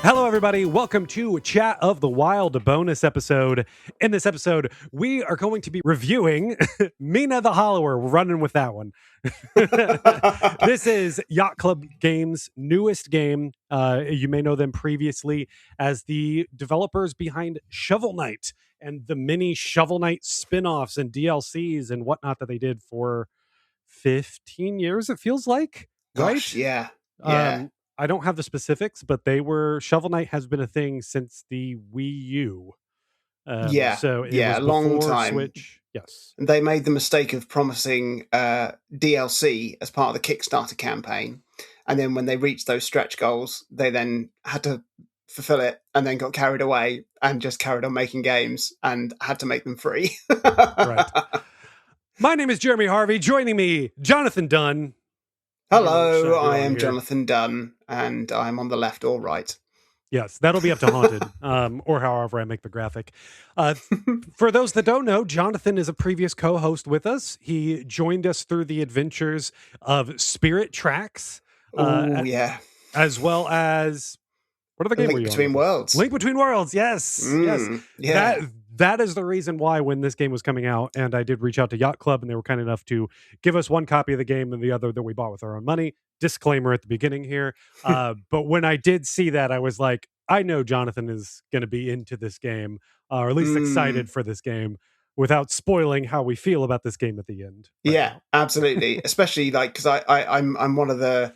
Hello, everybody. Welcome to Chat of the Wild, a bonus episode. In this episode, we are going to be reviewing Mina the Hollower. We're running with that one. This is Yacht Club Games' newest game. You may know them previously as the developers behind Shovel Knight and the mini Shovel Knight spin-offs and DLCs and whatnot that they did for 15 years, it feels like, Gosh, right? yeah. Yeah. I don't have the specifics, but Shovel Knight has been a thing since the Wii U. Yeah. So it Yeah. was A long before time. Switch. Yes. They made the mistake of promising DLC as part of the Kickstarter campaign. And then when they reached those stretch goals, they then had to fulfill it and then got carried away and just carried on making games and had to make them free. Right. My name is Jeremy Harvey. Joining me, Jonathan Dunn. Hello, I am here. Jonathan Dunn, and I'm on the left or right. Yes, that'll be up to Haunted, or however I make the graphic. For those that don't know, Jonathan is a previous co-host with us. He joined us through the adventures of Spirit Tracks, Oh, yeah. as well as what other game were Link you on Between with us? Worlds. Link Between Worlds. Yes, yes. Yeah. That is the reason why when this game was coming out, and I did reach out to Yacht Club, and they were kind enough to give us one copy of the game and the other that we bought with our own money. Disclaimer at the beginning here. But when I did see that, I was like, I know Jonathan is going to be into this game, or at least excited for this game, without spoiling how we feel about this game at the end. Yeah, absolutely. Especially like because I'm one of the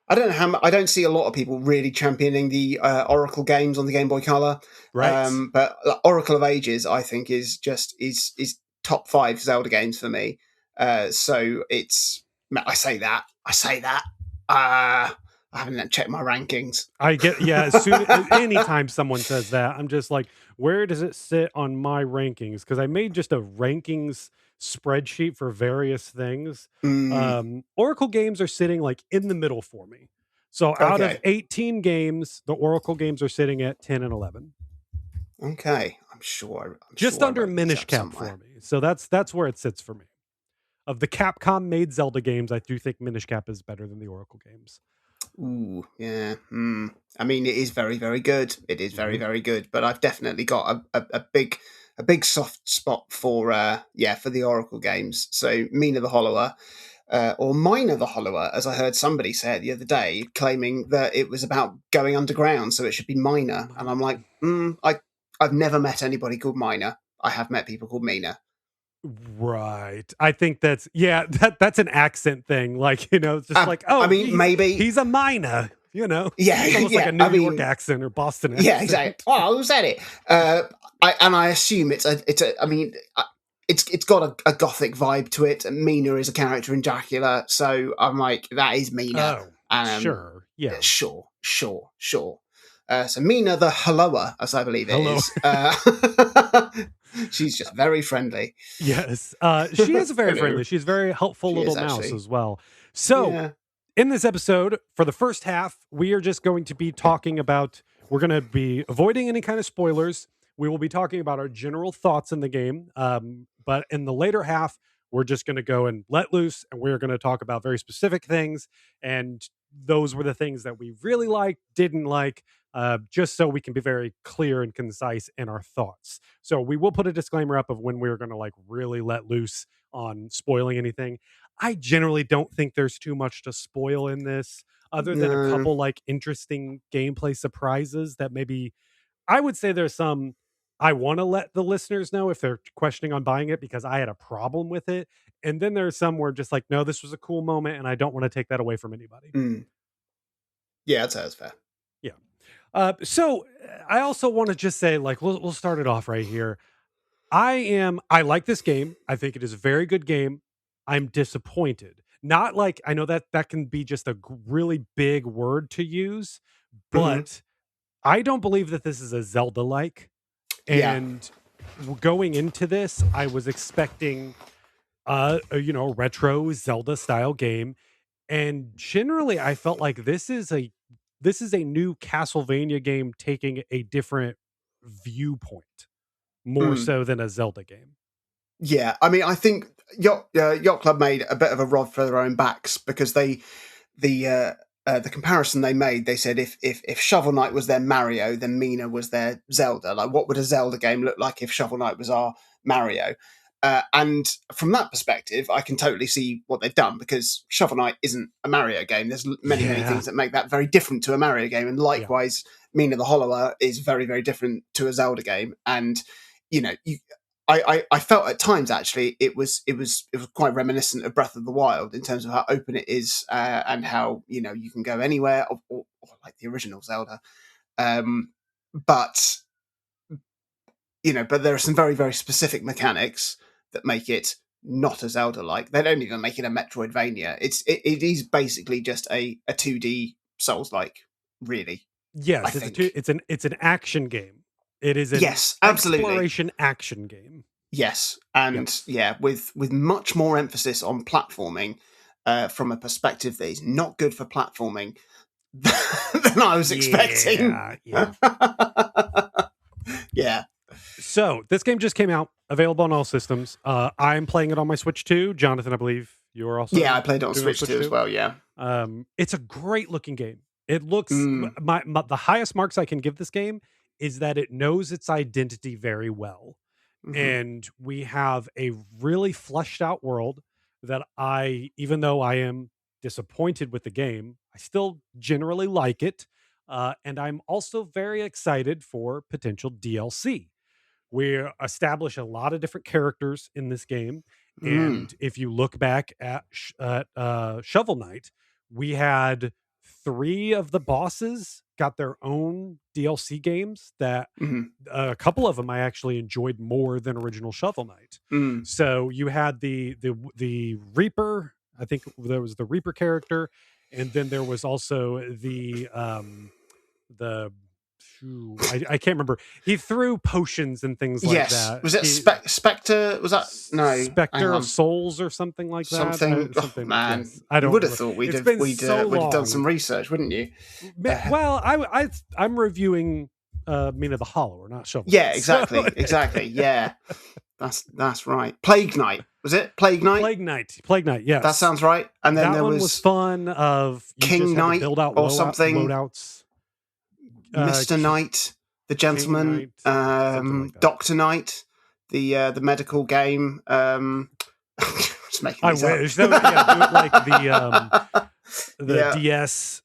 I don't know I don't see a lot of people really championing the Oracle games on the Game Boy Color. Right. But Oracle of Ages, I think, is top 5 Zelda games for me. So it's I say that. I haven't checked my rankings. I get anytime someone says that, I'm just like, where does it sit on my rankings? Because I made just a rankings spreadsheet for various things. Oracle games are sitting like in the middle for me. So out of 18 games, the Oracle games are sitting at 10 and 11. Okay, I'm sure. Just under Minish Cap for me. So that's where it sits for me. Of the Capcom made Zelda games, I do think Minish Cap is better than the Oracle games. Ooh, yeah. I mean, it is very, very good. It is very, very good. But I've definitely got a big soft spot for the Oracle games. So Mina the Hollower, or Mina the Hollower, as I heard somebody say it the other day, claiming that it was about going underground, so it should be Mina. And I'm like, I've never met anybody called Mina. I have met people called Mina. Right. I think that's an accent thing. Like, it's just like, oh, I mean, maybe he's a miner, Yeah, it's almost like a New York accent or Boston accent. Yeah, exactly. Oh, who said it? I assume it's got a gothic vibe to it. Mina is a character in Dracula, so I'm like, that is Mina. Sure. Yeah. Sure. So Mina the Hollower, as I believe it is. She's just very friendly. Yes. She is very friendly. She's a very helpful little mouse as well. So in this episode, for the first half, we are just going to be talking about, we're going to be avoiding any kind of spoilers. We will be talking about our general thoughts in the game. But in the later half, we're just going to go and let loose, and we're going to talk about very specific things. And those were the things that we really liked, didn't like, just so we can be very clear and concise in our thoughts. So we will put a disclaimer up of when we're going to like really let loose on spoiling anything. I generally don't think there's too much to spoil in this, other than a couple like interesting gameplay surprises that maybe I would say there's some I want to let the listeners know if they're questioning on buying it because I had a problem with it. And then there's some where just like, no, this was a cool moment and I don't want to take that away from anybody. Yeah, that's fair. Yeah. So I also want to just say, like, we'll start it off right here. I like this game. I think it is a very good game. I'm disappointed. Not like, I know that can be just a really big word to use, but I don't believe that this is a Zelda-like. And going into this, I was expecting a retro Zelda style game. And generally I felt like this is a new Castlevania game taking a different viewpoint more so than a Zelda game. Yeah, I mean, I think Yacht Club made a bit of a rod for their own backs because the the comparison they made, they said if Shovel Knight was their Mario, then Mina was their Zelda. Like, what would a Zelda game look like if Shovel Knight was our Mario? And from that perspective, I can totally see what they've done, because Shovel Knight isn't a Mario game. There's many things that make that very different to a Mario game, and likewise, Mina the Hollower is very, very different to a Zelda game. And I felt at times actually it was quite reminiscent of Breath of the Wild in terms of how open it is, and how you can go anywhere, or like the original Zelda. But but there are some very, very specific mechanics that make it not a Zelda like. They don't even make it a Metroidvania. It is basically just a 2D Souls like, really. Yes, it's an action game. It is an exploration action game. Yes, and with much more emphasis on platforming, from a perspective that is not good for platforming than I was expecting. Yeah. Yeah. So this game just came out, available on all systems. I'm playing it on my Switch too. Jonathan, I believe you are also. Yeah, I played it on Switch too as well. Yeah. It's a great looking game. It looks the highest marks I can give this game is that it knows its identity very well. Mm-hmm. And we have a really fleshed out world that even though I am disappointed with the game, I still generally like it. And I'm also very excited for potential DLC. We establish a lot of different characters in this game. And if you look back at Shovel Knight, we had 3 of the bosses got their own DLC games that a couple of them I actually enjoyed more than original Shovel Knight. So you had the Reaper. I think there was the Reaper character, and then there was also the I can't remember. He threw potions and things like that. Was it Spectre? Was that Spectre of Souls or something like that? Something. Oh, man, yes. I don't. You would have thought we'd have done some research, wouldn't you? Well, I'm reviewing Mina the Hollower, not Shovel. Yeah, exactly, exactly. Yeah, that's right. Plague Knight, was it? Plague Knight. Plague Knight. Yes, that sounds right. And then there was fun. Of King Knight build out or something. Loadouts. Mr. Knight, the gentleman, like Dr. Knight, the medical game. Just making I wish. Do it like the DS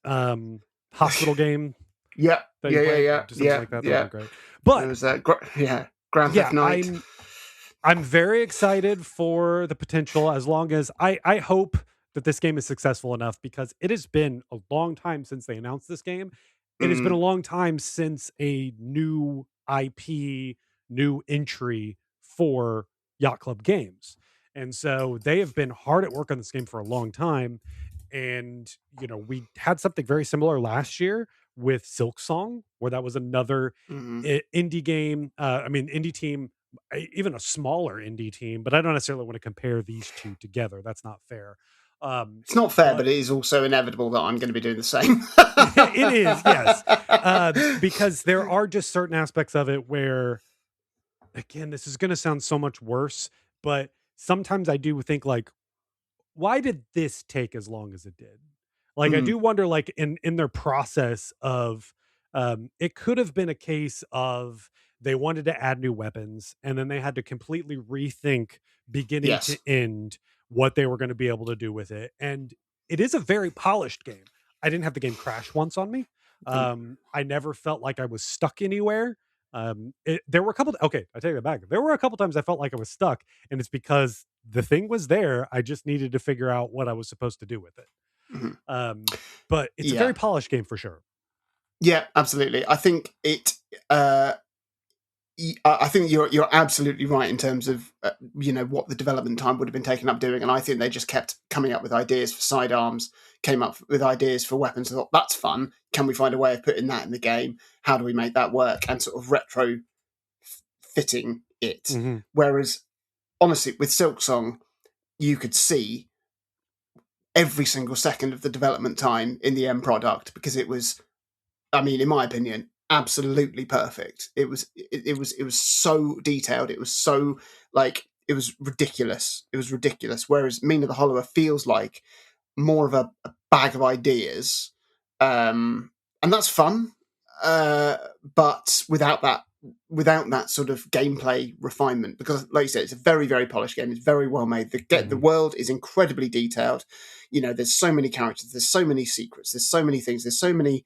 hospital game. Yeah. Like that. That would be great. But it was Grand Theft Knight. I'm very excited for the potential, as long as I hope that this game is successful enough, because it has been a long time since they announced this game. It has been a long time since a new IP, new entry for Yacht Club Games. And so they have been hard at work on this game for a long time. And, we had something very similar last year with Silk Song, where that was another indie game. Indie team, even a smaller indie team, but I don't necessarily want to compare these two together. That's not fair. It's not fair, but it is also inevitable that I'm going to be doing the same. It is, yes. Because there are just certain aspects of it where, again, this is going to sound so much worse, but sometimes I do think, like, why did this take as long as it did? Like, I do wonder, like, in their process of, it could have been a case of they wanted to add new weapons, and then they had to completely rethink beginning to end what they were going to be able to do with it. And it is a very polished game. I didn't have the game crash once on me. I never felt like I was stuck anywhere. There were a couple. Okay, I take that back. There were a couple times I felt like I was stuck, and it's because the thing was there. I just needed to figure out what I was supposed to do with it. But it's a very polished game for sure. Yeah, absolutely. I think it. I think you're absolutely right in terms of what the development time would have been taken up doing, and I think they just kept coming up with ideas for sidearms, came up with ideas for weapons. I thought, that's fun. Can we find a way of putting that in the game? How do we make that work? And sort of retro fitting it. Whereas, honestly, with Silk Song, you could see every single second of the development time in the end product, because it was, in my opinion, absolutely perfect. It was so detailed. It was so, like, it was ridiculous. Whereas Mina the Hollower feels like more of a bag of ideas and that's fun. But without that sort of gameplay refinement, because like you said, it's a very, very polished game. It's very well made. The world is incredibly detailed. There's so many characters, there's so many secrets, there's so many things, there's so many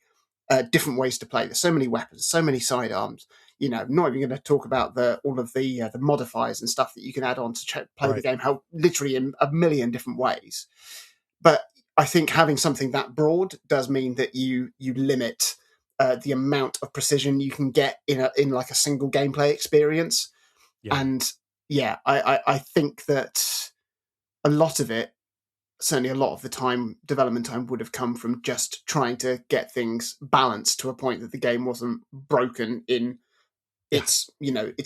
different ways to play. There's so many weapons, so many sidearms. Not even going to talk about all of the modifiers and stuff that you can add on to play the game, how literally in a million different ways. But I think having something that broad does mean that you limit the amount of precision you can get in like a single gameplay experience. And I think that a lot of it, certainly a lot of the time, development time would have come from just trying to get things balanced to a point that the game wasn't broken in its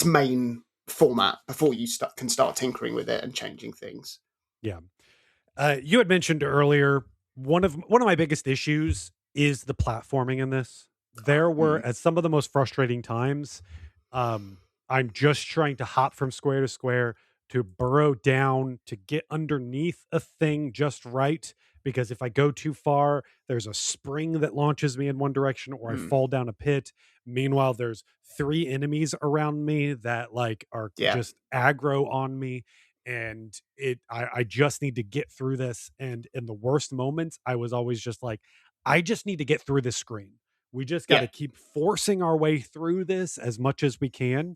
main format before you can start tinkering with it and changing things. Yeah. You had mentioned earlier one of my biggest issues is the platforming in this. There were at some of the most frustrating times. I'm just trying to hop from square to square to burrow down to get underneath a thing just right. Because if I go too far, there's a spring that launches me in one direction, or I fall down a pit. Meanwhile, there's 3 enemies around me that like are just aggro on me, and I just need to get through this. And in the worst moments, I was always just like, I just need to get through this screen. We just got to keep forcing our way through this as much as we can.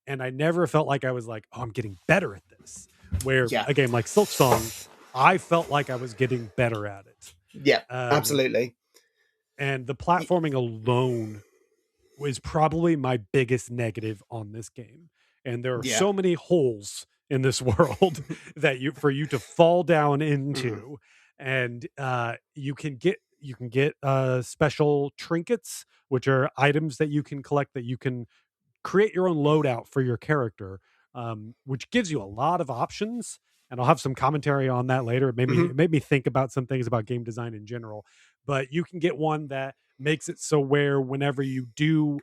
And I never felt like I was like, oh, I'm getting better at this. Where a game like Silk Song, I felt like I was getting better at it. Yeah, absolutely. And the platforming alone was probably my biggest negative on this game. And there are so many holes in this world that for you to fall down into. And you can get special trinkets, which are items that you can collect, that you can create your own loadout for your character, which gives you a lot of options. And I'll have some commentary on that later. It made me think about some things about game design in general. But you can get one that makes it so where whenever you do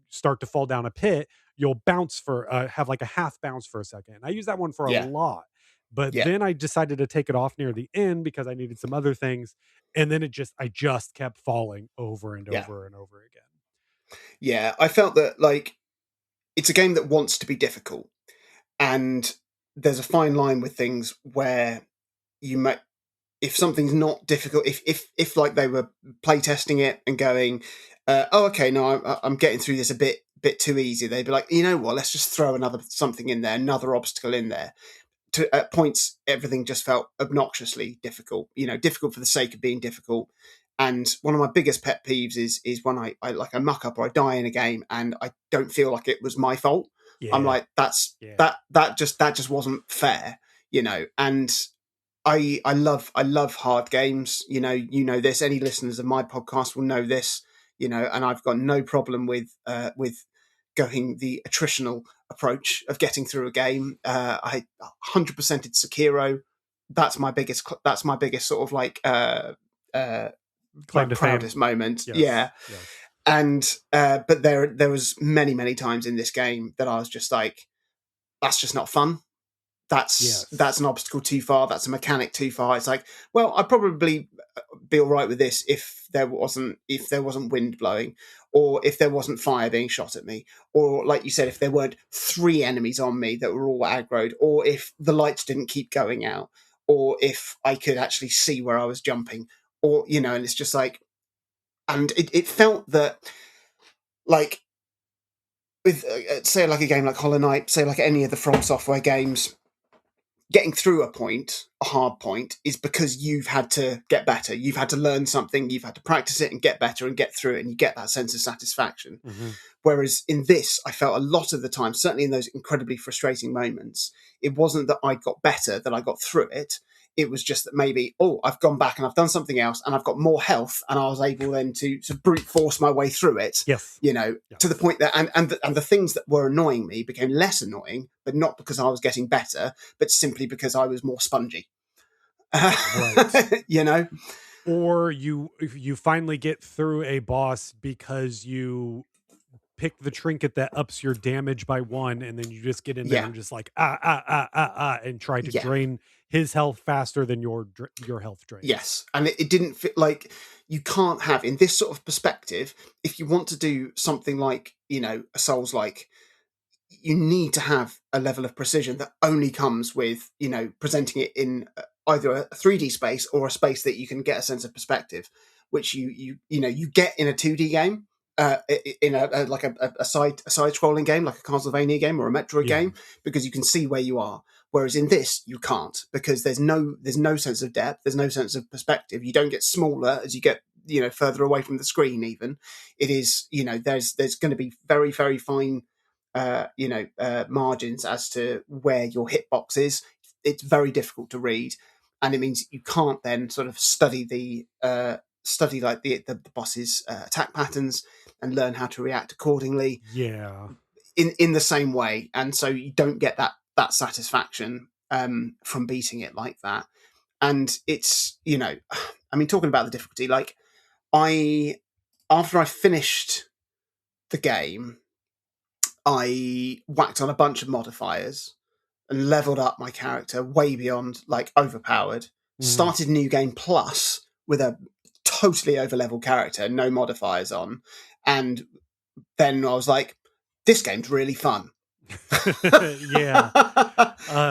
start to fall down a pit, you'll bounce for have like a half bounce for a second. And I use that one for a lot. But then I decided to take it off near the end because I needed some other things. And then I just kept falling over and over and over again. Yeah, I felt that like it's a game that wants to be difficult, and there's a fine line with things where you might, if something's not difficult, if like they were playtesting it and going, oh okay, no, I'm getting through this a bit too easy, they'd be like, you know what, let's just throw another something in there, another obstacle in there. At points, everything just felt obnoxiously difficult. Difficult for the sake of being difficult. And one of my biggest pet peeves is when I like I muck up or I die in a game and I don't feel like it was my fault. I'm like, that just wasn't fair. And I love hard games. This. Any listeners of my podcast will know this. And I've got no problem with going the attritional approach of getting through a game. I 100%ed Sekiro. That's my biggest sort of like proudest moment. Yes. And but there was many times in this game that I was just like, that's just not fun. That's an obstacle too far. That's a mechanic too far. It's like, well, I'd probably be all right with this if there wasn't wind blowing, or if there wasn't fire being shot at me, or like you said, if there weren't 3 enemies on me that were all aggroed, or if the lights didn't keep going out, or if I could actually see where I was jumping, or and it's just like, and it felt that like with say like a game like Hollow Knight, say like any of the From Software games, getting through a hard point, is because you've had to get better. You've had to learn something. You've had to practice it and get better and get through it, and you get that sense of satisfaction. Whereas in this, I felt a lot of the time, certainly in those incredibly frustrating moments, it wasn't that I got better, that I got through it. It was just that maybe, I've gone back and I've done something else and I've got more health, and I was able then to brute force my way through it. To the point that, and the things that were annoying me became less annoying, but not because I was getting better, but simply because I was more spongy. Right. Or you finally get through a boss because you pick the trinket that ups your damage by 1, and then you just get in there and just like and try to drain his health faster than your health drains. Yes, and it didn't fit like you can't have in this sort of perspective. If you want to do something like a Souls like, you need to have a level of precision that only comes with presenting it in either a 3D space or a space that you can get a sense of perspective, which you get in a 2D game, in like a side scrolling game like a Castlevania game or a Metroid Yeah. game, because you can see where you are. Whereas in this you can't, because there's no sense of depth, there's no sense of perspective. You don't get smaller as you get further away from the screen. Even it is there's going to be very very fine margins as to where your hitbox is. It's very difficult to read, and it means you can't then sort of study like the boss's attack patterns and learn how to react accordingly. Yeah. In the same way, and so you don't get that satisfaction from beating it like that. And it's I mean, talking about the difficulty, like after I finished the game, I whacked on a bunch of modifiers and leveled up my character way beyond like overpowered. Mm. Started New Game Plus with a totally overleveled character, no modifiers on, and then I was like, "This game's really fun." Yeah.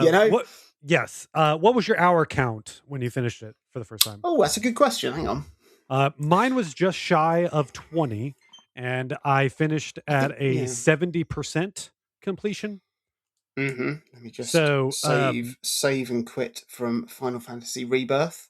you know. What? Yes. What was your hour count when you finished it for the first time? Oh, that's a good question. Hang on. Mine was just shy of 20, and I finished I at think a 70% completion. Let me just So, save and quit from Final Fantasy Rebirth.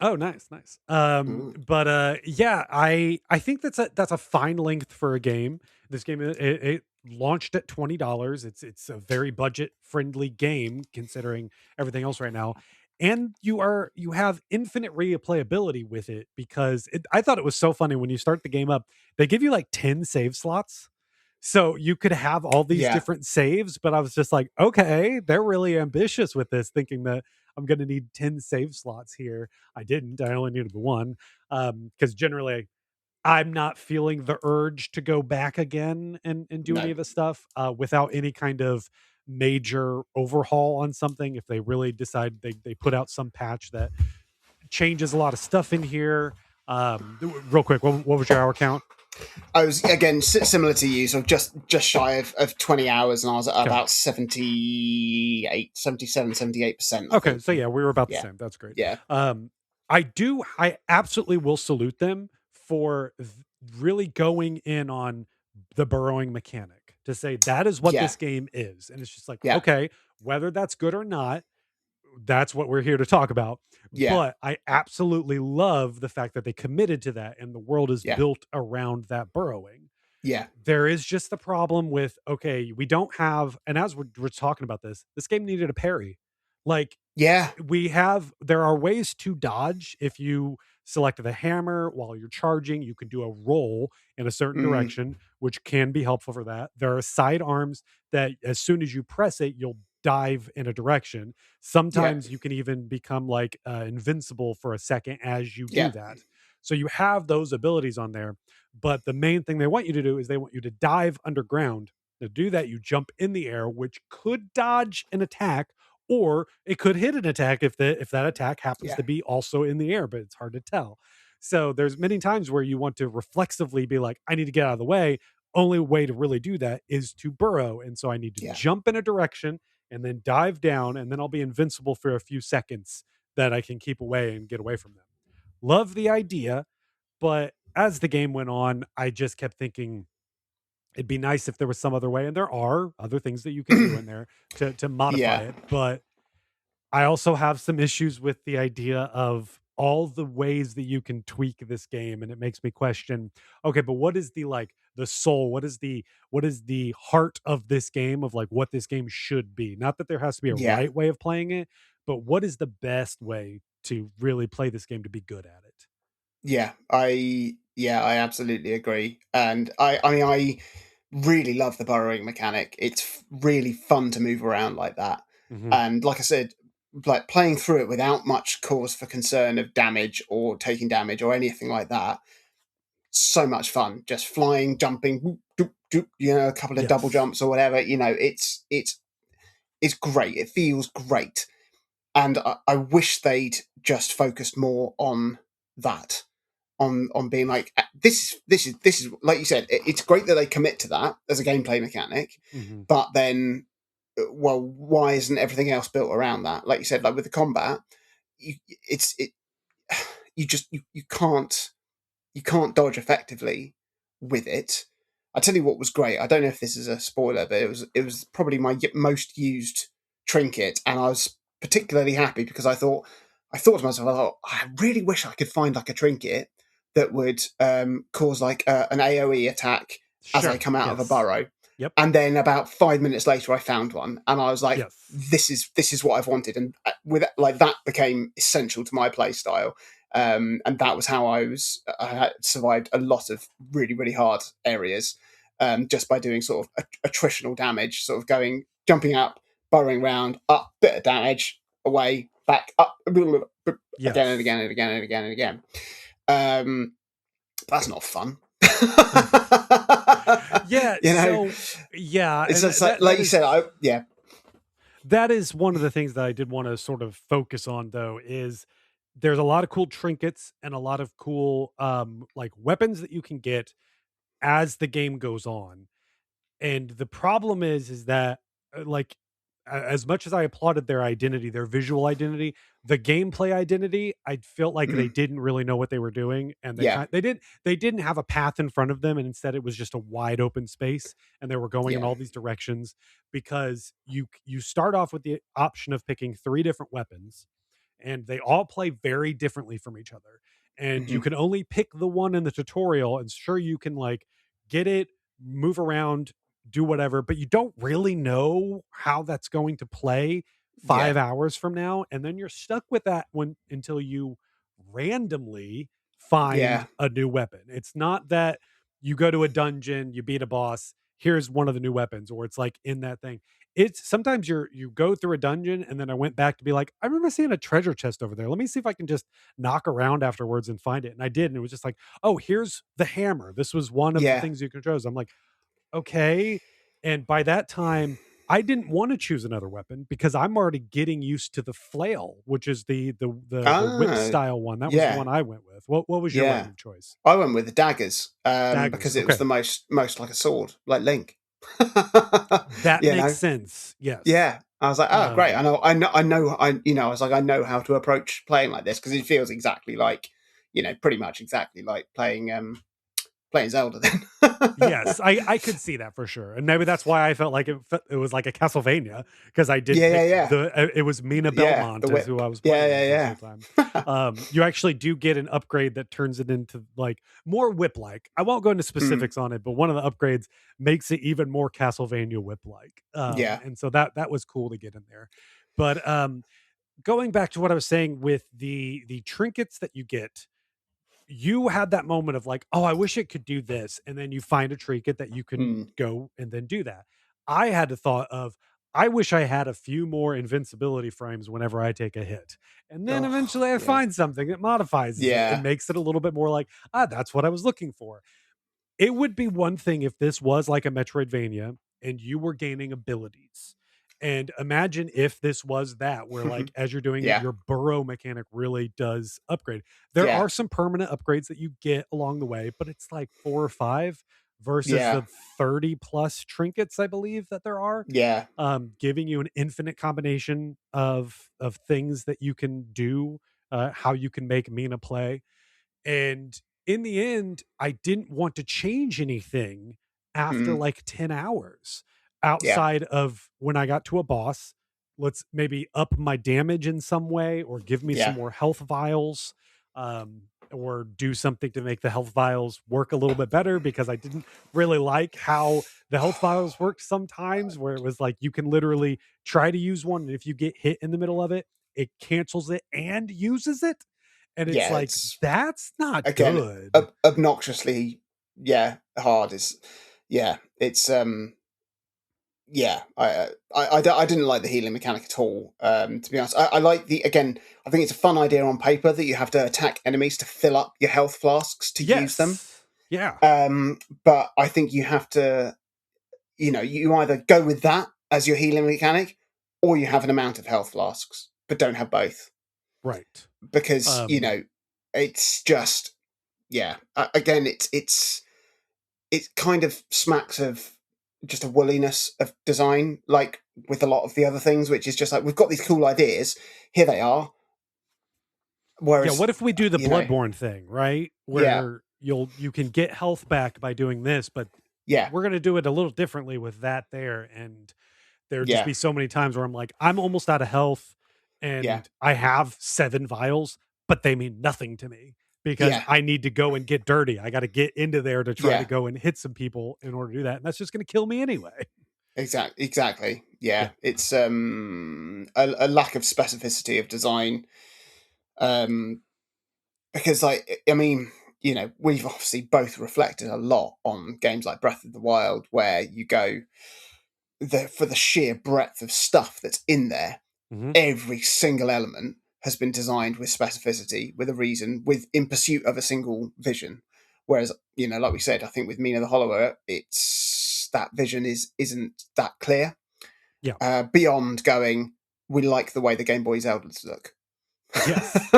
oh, nice, nice. Mm. But yeah, I think that's a fine length for a game. This game it launched at $20. It's a very budget friendly game considering everything else right now. And you have infinite replayability with it because I thought it was so funny when you start the game up. They give you like 10 save slots. So you could have all these Yeah, different saves, but I was just like, okay, they're really ambitious with this, thinking that I'm going to need 10 save slots here. I didn't. I only needed the one. Because generally I'm not feeling the urge to go back again and do any no, of the stuff without any kind of major overhaul on something. If they really decide they put out some patch that changes a lot of stuff in here. Real quick, what was your hour count? I was again similar to you, so just shy of 20 hours, and I was at Okay. about 78% I Okay, think. so yeah, we were about the Yeah, same. That's great. yeah, I absolutely will salute them for really going in on the burrowing mechanic to say that is what yeah, this game is. And it's just like, yeah, okay, whether that's good or not, that's what we're here to talk about. yeah, But I absolutely love the fact that they committed to that and the world is yeah, built around that burrowing. yeah, There is just the problem with, okay, we don't have, and as we're talking about this game needed a parry. Like, yeah, there are ways to dodge. If you select the hammer while you're charging, you can do a roll in a certain mm, direction, which can be helpful for that. There are side arms that as soon as you press it, you'll dive in a direction. yeah, Sometimes you can even become like invincible for a second as you do yeah, that. So you have those abilities on there, but the main thing they want you to do is they want you to dive underground. To do that, you jump in the air, which could dodge an attack, or it could hit an attack if that attack happens yeah, to be also in the air, but it's hard to tell. So there's many times where you want to reflexively be like, I need to get out of the way. Only way to really do that is to burrow. And so I need to yeah, jump in a direction and then dive down, and then I'll be invincible for a few seconds that I can keep away and get away from them. Love the idea, but as the game went on, I just kept thinking it'd be nice if there was some other way. And there are other things that you can do in there to modify yeah, it. But I also have some issues with the idea of all the ways that you can tweak this game, and it makes me question, okay, but what is the like the soul? What is the heart of this game, of like what this game should be? Not that there has to be a yeah. right way of playing it, but what is the best way to really play this game to be good at it? I absolutely agree, and I mean, I really love the burrowing mechanic. It's really fun to move around like that, Hmm. and like I said, like playing through it without much cause for concern of damage or taking damage or anything like that. So much fun, just flying, jumping, whoop, doop, doop, a couple of double Yes. jumps or whatever. It's great. It feels great, and I wish they'd just focused more on that, on being like, this is like you said, it's great that they commit to that as a gameplay mechanic, Mm-hmm. but then, well, why isn't everything else built around that? Like you said, like with the combat, you, it's it you just you can't dodge effectively with it. I tell you what was great. I don't know if this is a spoiler, but it was probably my most used trinket, and I was particularly happy because I thought to myself, I really wish I could find like a trinket that would cause like an AOE attack as I Sure. come out of a Yes. burrow. Yep. And then about 5 minutes later, I found one, and I was like, Yes. this is what I've wanted," and with like that became essential to my play style. And that was how I had survived a lot of really, really hard areas, just by doing sort of attritional damage, sort of jumping up, burrowing around, up, bit of damage, away, back, up, again and Yes. again and again and again and again. That's not fun. Yeah. You know, So yeah, it's and just like you said. that is one of the things that I did want to sort of focus on though is there's a lot of cool trinkets and a lot of cool like weapons that you can get as the game goes on. And the problem is that like as much as I applauded their identity, their visual identity, the gameplay identity, I felt like they Mm, didn't really know what they were doing, and yeah, they didn't have a path in front of them, and instead it was just a wide open space, and they were going in yeah, all these directions because you start off with the option of picking three different weapons, and they all play very differently from each other. And you hmm, can only pick the one in the tutorial, and sure, you can like get it, move around, do whatever, but you don't really know how that's going to play yeah, 5 hours from now. And then you're stuck with that one until you randomly yeah, find a new weapon. It's not that you go to a dungeon, you beat a boss, here's one of the new weapons, or it's like in that thing. It's sometimes you go through a dungeon, and then I went back to be like, I remember seeing a treasure chest over there. Let me see if I can just knock around afterwards and find it. And I did, and it was just like, oh, here's the hammer. This was one of the yeah. things you could choose. I'm like, okay. And by that time, I didn't want to choose another weapon because I'm already getting used to the flail, which is the whip Ah, style one. That was the yeah, one I went with. What was your yeah. weapon of choice? I went with the daggers, Daggers. because it was Okay. the most like a sword, like Link. That You makes know, sense. Yes. yeah. I was like, oh, great. Um I was like, I know how to approach playing like this because it feels exactly like, pretty much exactly like playing Zelda. Then, Yes, I could see that for sure, and maybe that's why I felt like it was like a Castlevania because I did yeah, yeah, pick yeah, it was Mina yeah. Belmont The is who whip. I was Yeah, playing as this yeah, whole time. yeah. You actually do get an upgrade that turns it into like more whip like. I won't go into Mm, specifics on it, but one of the upgrades makes it even more Castlevania whip like, yeah. and so that was cool to get in there. But going back to what I was saying with the trinkets that you get, you had that moment of like, "Oh, I wish it could do this," and then you find a trinket that you can Mm, go and then do that. I had the thought of, "I wish I had a few more invincibility frames whenever I take a hit." And then oh, eventually I yeah, find something that modifies it and yeah. makes it a little bit more like, "Ah, that's what I was looking for." It would be one thing if this was like a Metroidvania and you were gaining abilities. And imagine if this was that, where like as you're doing it, Yeah, your burrow mechanic really does upgrade. There yeah, are some permanent upgrades that you get along the way, but it's like 4 or 5 versus yeah, the 30 plus trinkets, I believe that there are, yeah. giving you an infinite combination of things that you can do, how you can make Mina play. And in the end, I didn't want to change anything after Mm, like 10 hours yeah, outside of when I got to a boss. Let's maybe up my damage in some way or give me some yeah. more health vials, or do something to make the health vials work a little bit better because I didn't really like how the health vials worked sometimes, where it was like you can literally try to use one. And if you get hit in the middle of it, it cancels it and uses it, and it's Yeah, like, it's that's not again good. obnoxiously, yeah, hard. Is Yeah, it's yeah. I didn't like the healing mechanic at all. To be honest, I like the again. I think it's a fun idea on paper that you have to attack enemies to fill up your health flasks to use them. Yes. Yeah. But I think you have to, you either go with that as your healing mechanic, or you have an amount of health flasks, but don't have both Right. because Um, it's just yeah. Again, it kind of smacks of just a woolliness of design, like with a lot of the other things, which is just like we've got these cool ideas, here they are. Yeah, Whereas, what if we do the you know, Bloodborne thing, right? yeah, Where you can get health back by doing this, but yeah, we're going to do it a little differently with that there. And there'd just yeah, be so many times where I'm like, I'm almost out of health yeah, and I have 7 vials, but they mean nothing to me because yeah, I need to go and get dirty. I got to get into there to try to yeah. go and hit some people in order to do that. And that's just going to kill me anyway. Exactly. Yeah, Yeah. it's a lack of specificity of design. Um, because like I mean, we've obviously both reflected a lot on games like Breath of the Wild, where you go for the sheer breadth of stuff that's in there. Hmm. Every single element has been designed with specificity, with a reason, with in pursuit of a single vision. Whereas, like we said, I think with Mina the Hollower, it's that vision isn't that clear. Yeah. Beyond going, we like the way the Game Boy Zeldas look. Yes.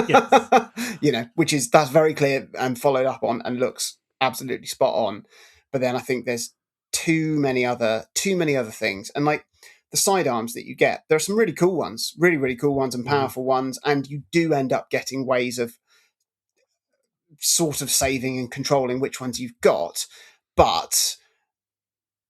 Yes. That's very clear and followed up on and looks absolutely spot on. But then I think there's too many other things, and like the sidearms that you get, there are some really cool ones, really really cool ones and Hmm. powerful ones, and you do end up getting ways of sort of saving and controlling which ones you've got, but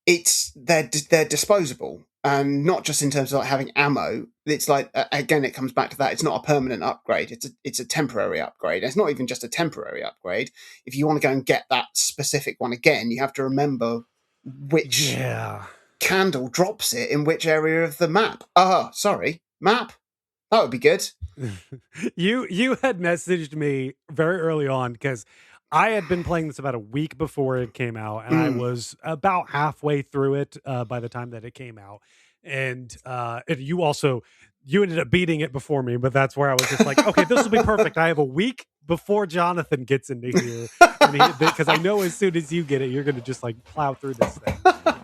they're disposable, and not just in terms of like having ammo. It's like again, it comes back to that. It's not a permanent upgrade. It's a temporary upgrade. It's not even just a temporary upgrade. If you want to go and get that specific one again, you have to remember which Yeah. candle drops it in which area of the map. Sorry, map. That would be good. You had messaged me very early on because I had been playing this about a week before it came out, and I Mm. was about halfway through it by the time that it came out. And you ended up beating it before me, but that's where I was just like, okay, this will be perfect. I have a week before Jonathan gets into here, and because I know as soon as you get it, you're going to just like plow through this thing.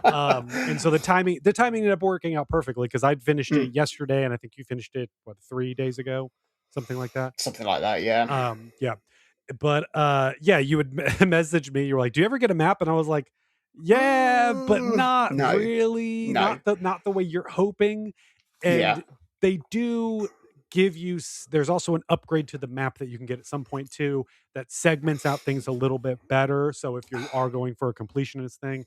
And so the timing ended up working out perfectly because I'd finished it Mm. yesterday, and I think you finished it 3 days ago, something like that. Something like that. Yeah. Yeah, but yeah, you would message me. You were like, "Do you ever get a map?" And I was like, "Yeah, but not No. really, No. not the way you're hoping." Yeah. And they do give you. There's also an upgrade to the map that you can get at some point too that segments out things a little bit better. So if you are going for a completionist thing,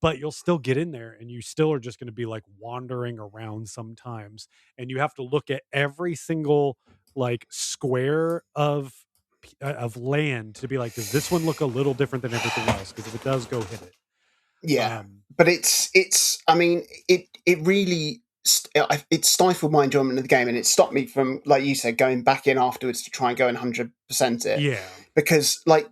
but you'll still get in there and you still are just going to be like wandering around sometimes, and you have to look at every single like square of land to be like, does this one look a little different than everything else? Because if it does, go hit it. Yeah, um but it's. I mean, it really it stifled my enjoyment of the game, and it stopped me from, like you said, going back in afterwards to try and go and 100% it, yeah. because like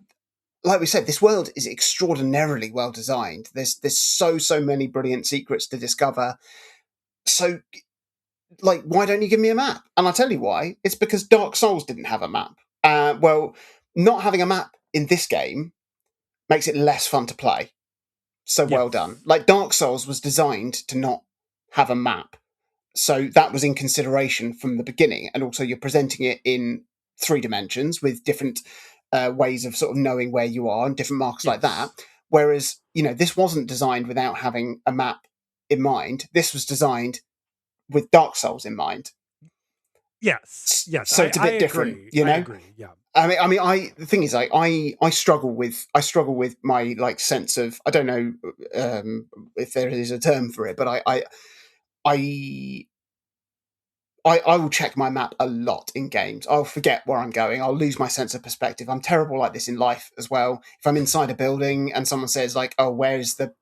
we said, this world is extraordinarily well designed. There's so many brilliant secrets to discover. So like, why don't you give me a map? And I'll tell you why. It's because Dark Souls didn't have a map. Well, not having a map in this game makes it less fun to play. So well done. Yes. Like Dark Souls was designed to not have a map. So that was in consideration from the beginning. And also you're presenting it in 3 dimensions with different ways of sort of knowing where you are and different marks like that. Yes. Whereas, this wasn't designed without having a map in mind. This was designed with Dark Souls in mind. Yes. Yes. So I it's a I bit different, agree. you I know? agree. Yeah. The thing is, like, I struggle with my like sense of, I don't know if there is a term for it, but I I will check my map a lot in games. I'll forget where I'm going. I'll lose my sense of perspective. I'm terrible like this in life as well. If I'm inside a building and someone says like, "Oh, where is the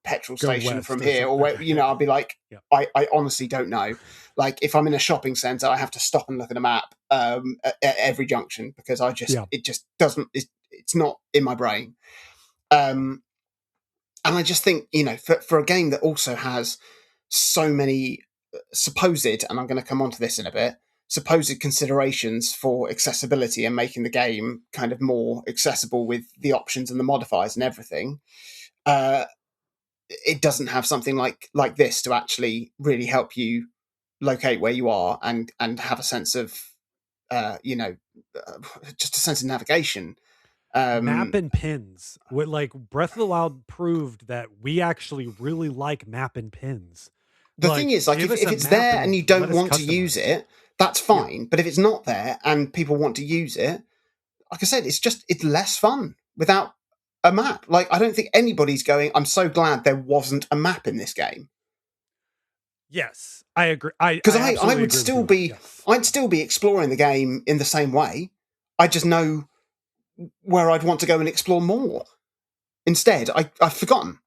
petrol Go station from west or here?" or something. where, I'll be like, Yeah. I honestly don't know. Like if I'm in a shopping center, I have to stop and look at a map at every junction because Yeah. it just doesn't. It's not in my brain. Um, and I just think, for a game that also has so many supposed, and I'm going to come on to this in a bit, supposed considerations for accessibility and making the game kind of more accessible with the options and the modifiers and everything, uh, it doesn't have something like this to actually really help you locate where you are and have a sense of, uh, you know, just a sense of navigation. Map Um, and pins. What like Breath of the Wild proved that we actually really like map and pins. the thing Like, is, like, give us if a it's map there and and you let don't us want to use customize. it, that's Yeah. fine. But if it's not there and people want to use it, like I said, it's less fun without a map. Like, I don't think anybody's going, I'm so glad there wasn't a map in this game. Yes, I agree. I Because I absolutely would agree with still you there. be Yes. I'd still be exploring the game in the same way. I just know where I'd want to go and explore more. Instead, I've forgotten.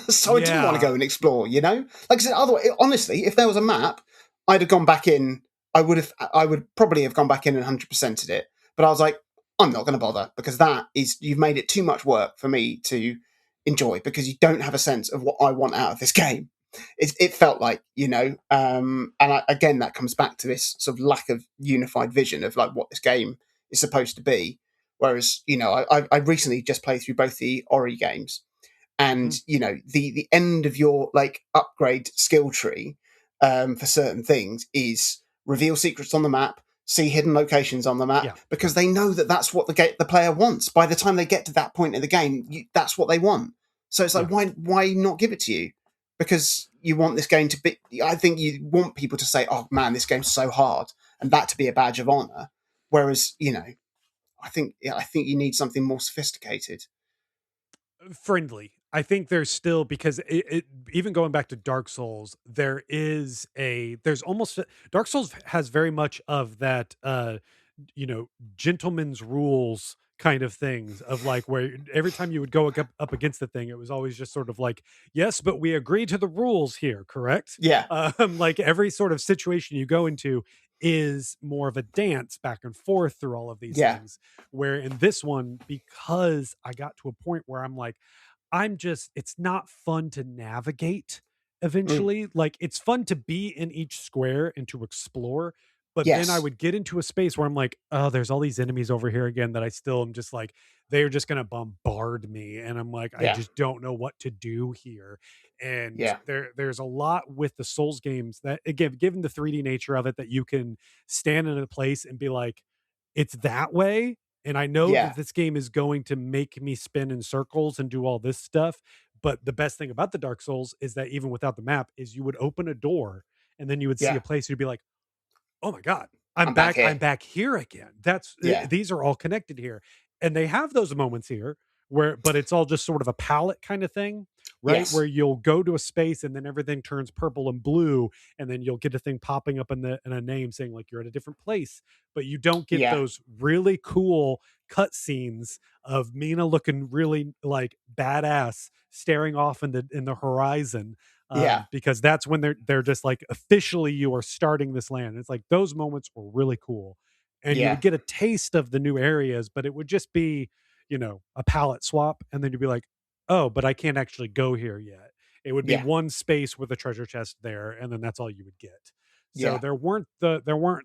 So I didn't want to Yeah. go and explore, you know? Like I said, otherwise, honestly, if there was a map, I'd have gone back in. I would probably have gone back in and 100%ed it. But I was like, I'm not going to bother because you've made it too much work for me to enjoy because you don't have a sense of what I want out of this game. It felt like, again, that comes back to this sort of lack of unified vision of like what this game is supposed to be. Whereas, I recently just played through both the Ori games, and Mhm. the end of your like upgrade skill tree for certain things is reveal secrets on the map, see hidden locations on the map, Yeah. Yeah. because they know that that's what the player wants. By the time they get to that point in the game, that's what they want. So it's like, Yeah. why not give it to you? Because you want this game to be. I think you want people to say, "Oh man, this game's so hard," and that to be a badge of honor. Whereas, I think you need something more sophisticated. Friendly. I think there's still because even going back to Dark Souls, there's almost Dark Souls has very much of that you know, gentleman's rules kind of things of like where every time you would go up against the thing, it was always just sort of like, yes, but we agree to the rules here, correct? Yeah, Like every sort of situation you go into is more of a dance back and forth through all of these yeah, things. Where in this one, because I got to a point where I'm like, it's not fun to navigate mm, eventually. Like it's fun to be in each square and to explore, but then I yes, would get into a space where I'm like, oh, there's all these enemies over here again that I still am just like, they're just going to bombard me. And I'm like, I yeah, just don't know what to do here. And yeah, there's a lot with the Souls games that, again, given the 3D nature of it, that you can stand in a place and be like, it's that way. And I know yeah, that this game is going to make me spin in circles and do all this stuff. But the best thing about the Dark Souls is that even without the map, is you would open a door and then you would see yeah. a place, you'd be like, oh my god, I'm back I'm here. back here again. That's Yeah, these are all connected here. And they have those moments here where, but it's all just sort of a palette kind of thing, right? Where yes, you'll go to a space and then everything turns purple and blue, and then you'll get a thing popping up in a name saying like you're at a different place, but you don't get yeah, those really cool cut scenes of Mina looking really like badass staring off in the horizon, yeah, because that's when they're just like, officially you are starting this land. It's like those moments were really cool, and you yeah, would get a taste of the new areas, but it would just be, a palette swap, and then you'd be like, oh, but I can't actually go here yet. It would be yeah, one space with a treasure chest there, and then that's all you would get. So yeah, there weren't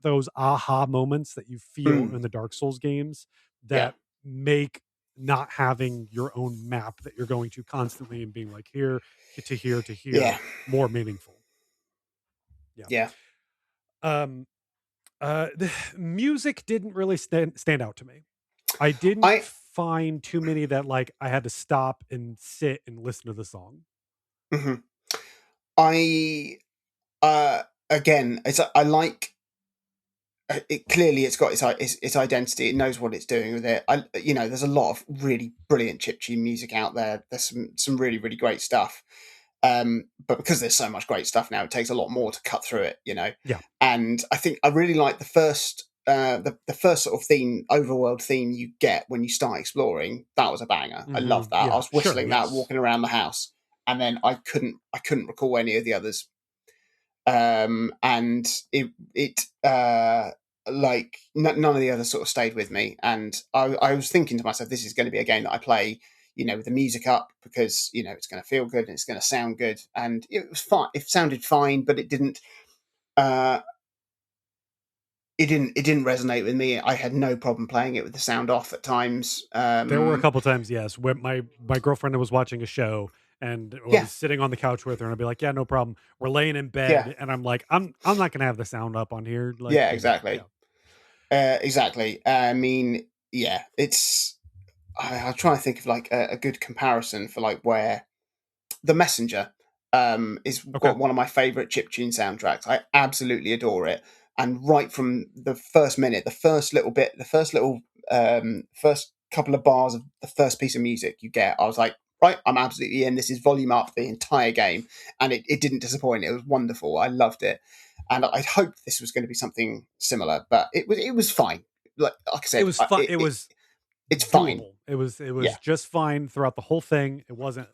those aha moments that you feel mm, in the Dark Souls games yeah, that make not having your own map that you're going to constantly and being like, here to here to yeah, here, more meaningful. Yeah. yeah. Um the music didn't really stand out to me. I didn't I, find too many that like I had to stop and sit and listen to the song. mhm. I, again, I like it. Clearly, it's got its identity. It knows what it's doing with it. There's a lot of really brilliant chiptune music out there. There's some really really great stuff. But because there's so much great stuff now, it takes a lot more to cut through it. Yeah. And I think I really like the first sort of overworld theme you get when you start exploring. That was a banger. I love that. I Yeah, was sure, whistling that yes. walking around the house, and then I couldn't recall any of the others. And none of the others sort of stayed with me, and I was thinking to myself, this is going to be a game that I play, with the music up, because it's going to feel good and it's going to sound good, and it was fine. It sounded fine, but uh it didn't resonate with me. I had no problem playing it with the sound off at times. There were a couple times, yes, where my girlfriend was watching a show and I Yeah, was sitting on the couch with her, and I'd be like, "Yeah, no problem." We're laying in yeah, bed, and I'm like, "I'm not gonna have the sound up on here." Like, yeah, yeah. exactly. Exactly. I mean, yeah, it's. I'm trying to think of like a good comparison for like where The Messenger is Okay. one of my favorite chiptune soundtracks. I absolutely adore it. And right from the first minute, the first little bit, the first little first couple of bars of the first piece of music you get, I was like, right, I'm absolutely in. This is volume up the entire game, and it didn't disappoint. It was wonderful. I loved it, and I hoped this was going to be something similar, but it was fine. Like I It said, was fun. It was it's fine. doable. It was Yeah, just fine throughout the whole thing. It wasn't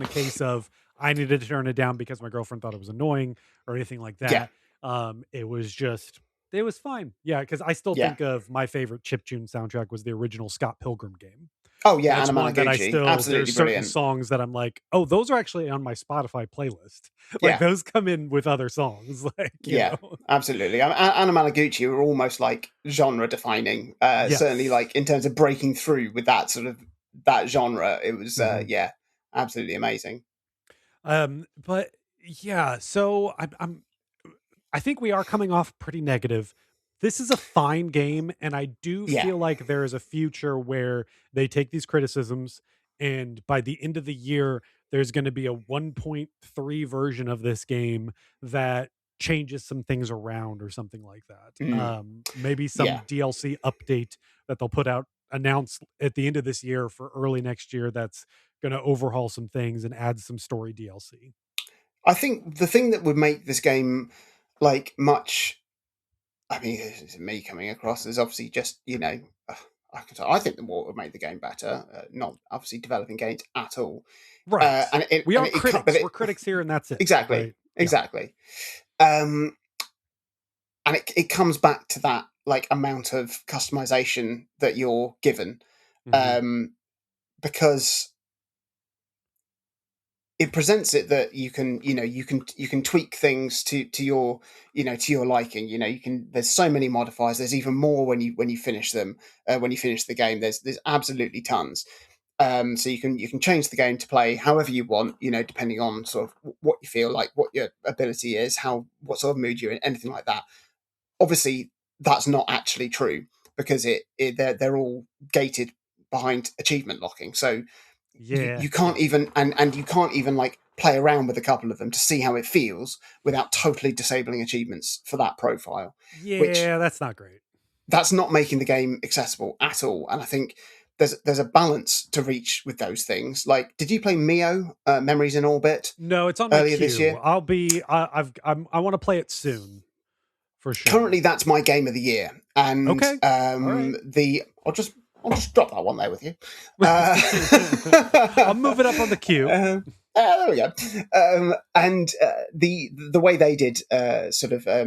a case of I needed to turn it down because my girlfriend thought it was annoying or anything like yeah, that. It was just it was fine. Yeah, because I still yeah. think of my favorite chiptune soundtrack was the original Scott Pilgrim game. Oh yeah, That's Anna one that I Managuchi, still absolutely there's certain brilliant. songs that I'm like, "Oh, those are actually on my Spotify playlist." Like, Yeah, those come in with other songs, like, yeah, absolutely. Anna Managuchi were almost like genre defining. Certainly, Yes. like in terms of breaking through with that sort of that genre, it was Mhm. yeah, absolutely amazing. But yeah, so I think we are coming off pretty negative. This is a fine game, and I do Yeah, feel like there is a future where they take these criticisms, and by the end of the year, there's going to be a 1.3 version of this game that changes some things around or something like that. mm, Maybe some yeah. DLC update that they'll put out, announce at the end of this year for early next year that's going to overhaul some things and add some story DLC. I think the thing that would make this game like much. I mean, this is me coming across as obviously just I think the more would make the game better. Not obviously developing games at all. Right. And it We and are it, but critics. We're it critics here, and that's it. exactly, Right. Yeah. exactly. Um, and it comes back to that like amount of customization that you're given, Mhm. um, because it presents it that you can tweak things to your to your liking. You can, there's so many modifiers. There's even more when you finish them, when you finish the game. There's absolutely tons. So you can change the game to play however you want, depending on sort of what you feel like, what your ability is, how what sort of mood you're in, anything like that. Obviously, that's not actually true because they're all gated behind achievement locking. So Yeah. you can't Yeah. even, and you can't even like play around with a couple of them to see how it feels without totally disabling achievements for that profile, which Yeah. That's not great. that's not making the game accessible at all. And I think there's a balance to reach with those things. Like, did you play Mio, Memories in Orbit, No, it's on my earlier this queue. year? I'll be. I want to play it soon for sure. Currently, that's my game of the year, and Okay. All right. the I'll just drop that one there with you. Uh, I'll move it up on the queue. there we go. And the way they did sort of uh,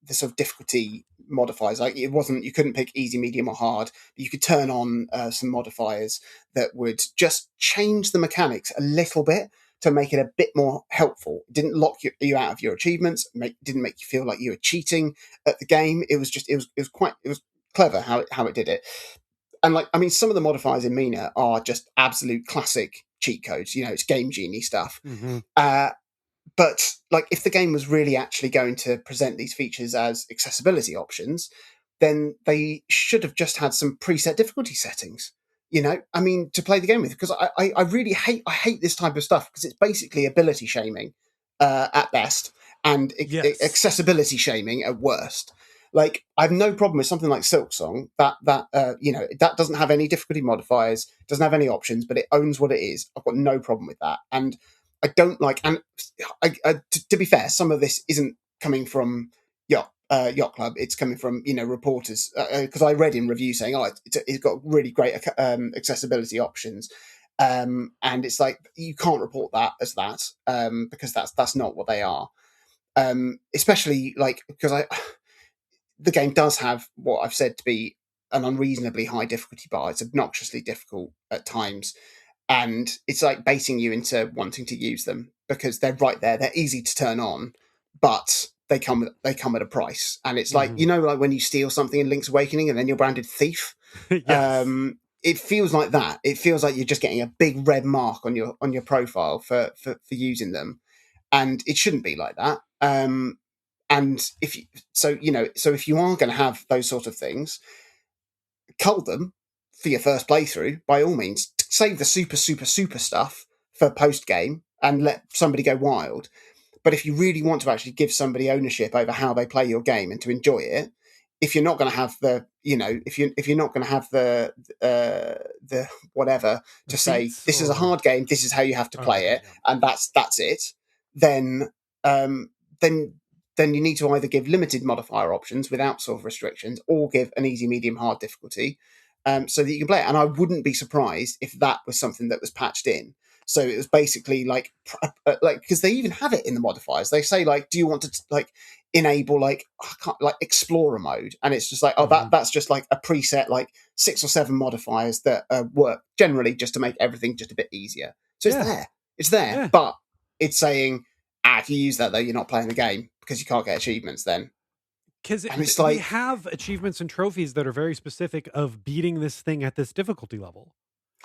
the sort of difficulty modifiers. Like, it wasn't, you couldn't pick easy, medium, or hard. But you could turn on some modifiers that would just change the mechanics a little bit to make it a bit more helpful. It didn't lock you out of your achievements. Didn't make you feel like you were cheating at the game. It was just it was clever how it did it. And like, I mean, some of the modifiers in Mina are just absolute classic cheat codes. It's Game Genie stuff. Hmm. Uh, but like, if the game was really actually going to present these features as accessibility options, then they should have just had some preset difficulty settings. I mean, to play the game with, because I really hate this type of stuff because it's basically ability shaming at best, and Yes. accessibility shaming at worst. Like, I have no problem with something like Silk Song that doesn't have any difficulty modifiers, doesn't have any options, but it owns what it is. I've got no problem with that, and I don't like. And to be fair, some of this isn't coming from Yacht Club. It's coming from reporters, because I read in reviews saying, "Oh, it's got really great accessibility options," and it's like, you can't report that as that, because that's not what they are. Especially like, because the game does have what I've said to be an unreasonably high difficulty bar. It's obnoxiously difficult at times, and it's like baiting you into wanting to use them because they're right there. They're easy to turn on, but they come at a price. And it's like, Hmm. like when you steal something in Link's Awakening and then you're branded thief. Yes. It feels like that. It feels like you're just getting a big red mark on your profile for using them, and it shouldn't be like that. And if you, so if you are going to have those sort of things, cull them for your first playthrough, by all means. Save the super stuff for post game and let somebody go wild. But if you really want to actually give somebody ownership over how they play your game and to enjoy it, if you're not going to have the, if you're not going to have the whatever The to say feats this is a or hard game, this is how you have to play okay, it, and that's it, then um, then then you need to either give limited modifier options without sort of restrictions, or give an easy, medium, hard difficulty, so that you can play it. And I wouldn't be surprised if that was something that was patched in. So it was basically like because they even have it in the modifiers. They say like, do you want to like enable like explorer mode, and it's just like, oh, mm-hmm. that's just like a preset like 6 or 7 modifiers that work generally just to make everything just a bit easier. So it's there, Yeah. but it's saying, if you use that though, you're not playing the game because you can't get achievements then. Because And it's we like, have achievements and trophies that are very specific of beating this thing at this difficulty level.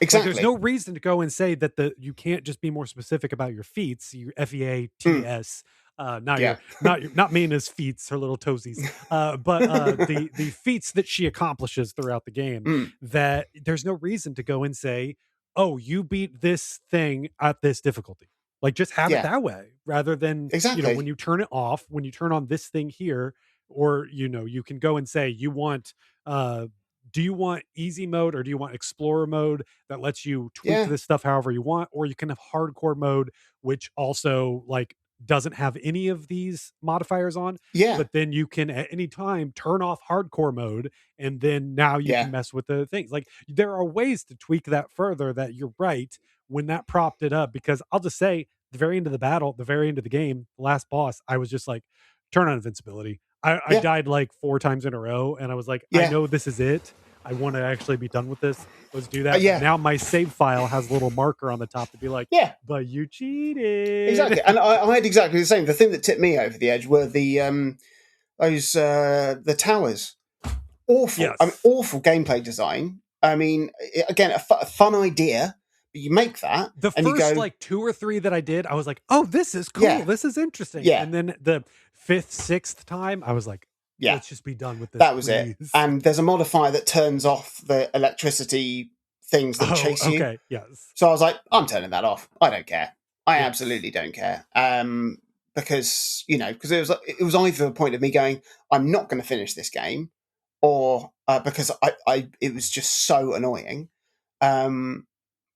Like, there's exactly. no reason to go and say that you can't just be more specific about your feats, your FEATS. Yeah. Not Mina's feats, her little toesies, but the feats that she accomplishes throughout the game. Mm. That there's no reason to go and say, "Oh, you beat this thing at this difficulty." Like, just have it Yeah. that way, rather than when Exactly. you turn it off, when you turn on this thing here, or you can go and say you want. Do you want easy mode or do you want explorer mode that lets you tweak Yeah. this stuff however you want, or you can have hardcore mode which also like doesn't have any of these modifiers on, Yeah. but then you can at any time turn off hardcore mode, and then now you can Yeah. mess with the things. Like, there are ways to tweak that further. That you're right, when that propped it up, because I'll just say, the very end of the battle, the very end of the game, the last boss, I was just like, turn on invincibility. I Yeah. died like 4 times in a row, and I was like, I Yeah. know this is it. I want to actually be done with this. Let's do that. But Yeah. now my save file has a little marker on the top to be like, Yeah. but you cheated. Exactly. And I had exactly the same. The thing that tipped me over the edge were the towers. Awful. I mean, Yes. awful gameplay design. I mean, again, a fun idea. But you make that, The and you first go, like 2 or 3 that I did, I was like, oh, this is cool. yeah, This is interesting. yeah, And then the fifth, sixth time, I was like, yeah. let's just be done with this, That was it. please. And there's a modifier that turns off the electricity things that Oh, chase you. okay. Yes. So I was like, I'm turning that off. I don't care. I Yes. absolutely don't care. Because because it was either a point of me going, I'm not going to finish this game, or because I it was just so annoying, um,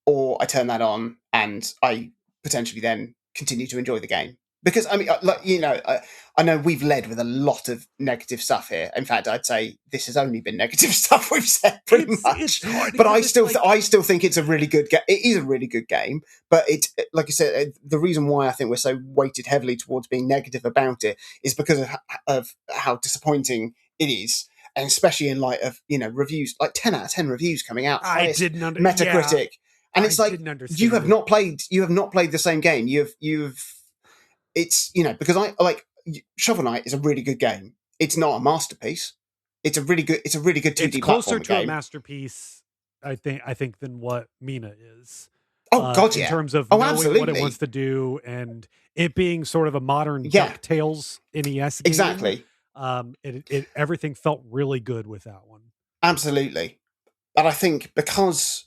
or I turn that on and I potentially then continue to enjoy the game. Because I mean, I know we've led with a lot of negative stuff here. In fact, I'd say this has only been negative stuff we've said pretty much. It's hard But because it's like, I still think it's a really good game. It is a really good game, but it, like I said, the reason why I think we're so weighted heavily towards being negative about it is because of how disappointing it is, and especially in light of reviews like 10 out of 10 reviews coming out, I highest didn't under yeah, Metacritic, and I it's like, didn't understand it. you have not played the same game. You've it's because I like Shovel Knight is a really good game. It's not a masterpiece. It's a really good It's 2D closer platformer to a game. masterpiece, I think, than what Mina is. Oh god, In yeah. terms of Oh, knowing what it wants absolutely. to do, and it being sort of a modern Yeah, DuckTales NES game. exactly. It everything felt really good with that one. Absolutely. And I think because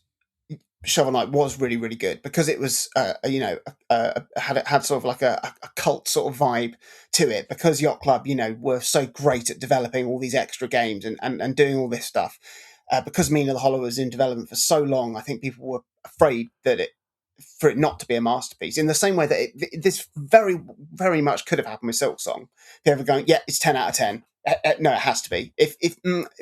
Shovel Knight was really, really good, because it was, had sort of like a cult sort of vibe to it, because Yacht Club, were so great at developing all these extra games and doing all this stuff. Because Mina the Hollower was in development for so long, I think people were afraid for it not to be a masterpiece. In the same way that this very, very much could have happened with Silk Song. People going, yeah, it's 10 out of 10. No, it has to be. If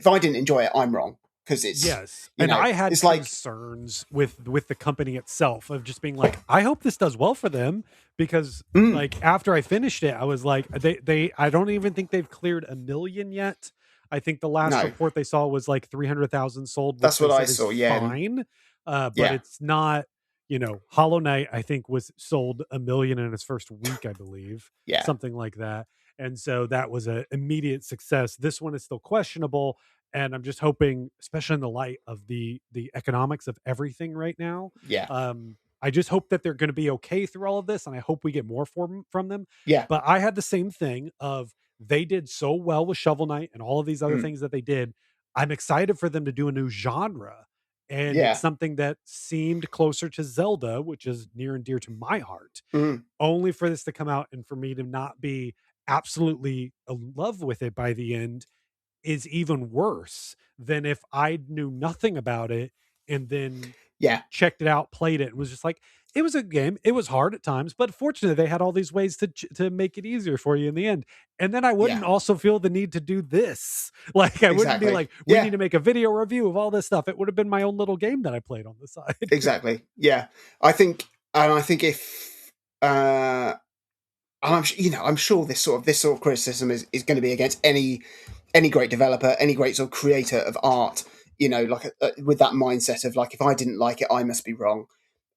I didn't enjoy it, I'm wrong, because Yes, and I had it's like, concerns with the company itself, of just being like, I hope this does well for them, because mm, like after I finished it, I was like, they I don't even think they've cleared 1 million yet. I think the last no, report they saw was like 300,000 sold, which that's they what I said is saw. Yeah, fine. But yeah, it's not, Hollow Knight, I think, was sold 1 million in its first week, I believe, yeah, something like that. And so that was an immediate success. This one is still questionable, and I'm just hoping, especially in the light of the economics of everything right now, yeah, I just hope that they're going to be okay through all of this, and I hope we get more from them. yeah, But I had the same thing of, they did so well with Shovel Knight and all of these other mm, things that they did. I'm excited for them to do a new genre. And it's Yeah. something that seemed closer to Zelda, which is near and dear to my heart, Mm. only for this to come out and for me to not be absolutely in love with it by the end is even worse than if I knew nothing about it and then Yeah. checked it out, played it, and was just like, it was a game. It was hard at times, but fortunately, they had all these ways to make it easier for you in the end. And then I Yeah. wouldn't also feel the need to do this. Like, I wouldn't be Exactly. like, we need Yeah. to make a video review of all this stuff. It would have been my own little game that I played on the side. Exactly. Yeah. I think if uh I'm sure this sort of criticism is going to be against any great developer, any great sort of creator of art. Like with that mindset of like, if I didn't like it, I must be wrong.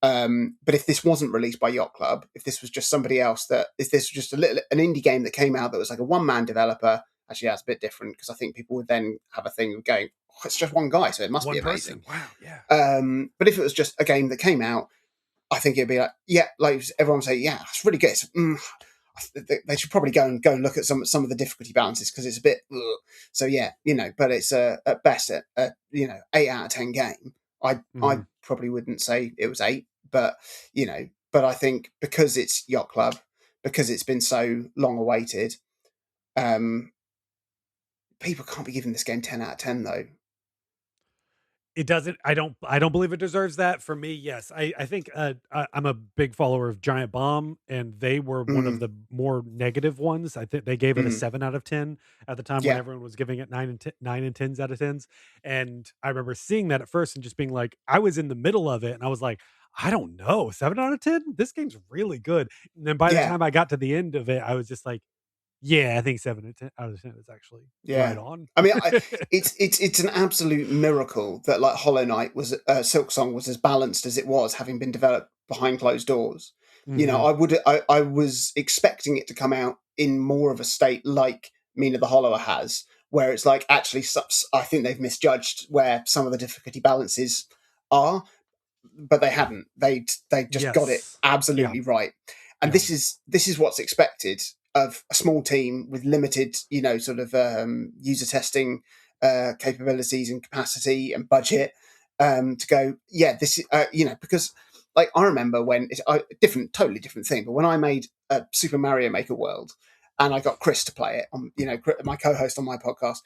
But if this wasn't released by Yacht Club, if this was just somebody else, if this was just an indie game that came out that was like a one man developer, actually that's a bit different, because I think people would then have a thing of going, oh, it's just one guy, so it must be One amazing. person. Wow. Yeah. But if it was just a game that came out, I think it'd be like, yeah, like everyone would say, yeah, it's really good. They should probably go and look at some of the difficulty balances, because it's a bit. Ugh. So yeah, but it's at best a 8 out of 10 game. I Mhm. probably wouldn't say it was 8, but but I think because it's Yacht Club, because it's been so long awaited, um, people can't be giving this game 10 out of 10 though. It doesn't, I don't believe it deserves that. For me, yes. I think, I'm a big follower of Giant Bomb, and they were one of Mm, the more negative ones. I think they gave it a mm, 7 out of 10 at the time when yeah, everyone was giving it 9 and 10s out of 10s, and I remember seeing that at first and just being like, I was in the middle of it, and I was like, "I don't know, 7 out of 10? This game's really good." And then by the yeah. time I got to the end of it, I was just like, "Yeah, I think 7 out of 10 is actually right Yeah, on." I mean, it's an absolute miracle that like Hollow Knight was Silk Song was as balanced as it was, having been developed behind closed doors. Mhm. I was expecting it to come out in more of a state like Mina the Hollower has, where it's like, actually, I think they've misjudged where some of the difficulty balances are, but they hadn't. They just got it Yes. Yeah, absolutely right. And yeah. this is what's expected of a small team with limited, sort of user testing capabilities and capacity and budget, to go, yeah, this is, because like I remember when it's a totally different thing, but when I made Super Mario Maker World, and I got Chris to play it on, my co-host on my podcast,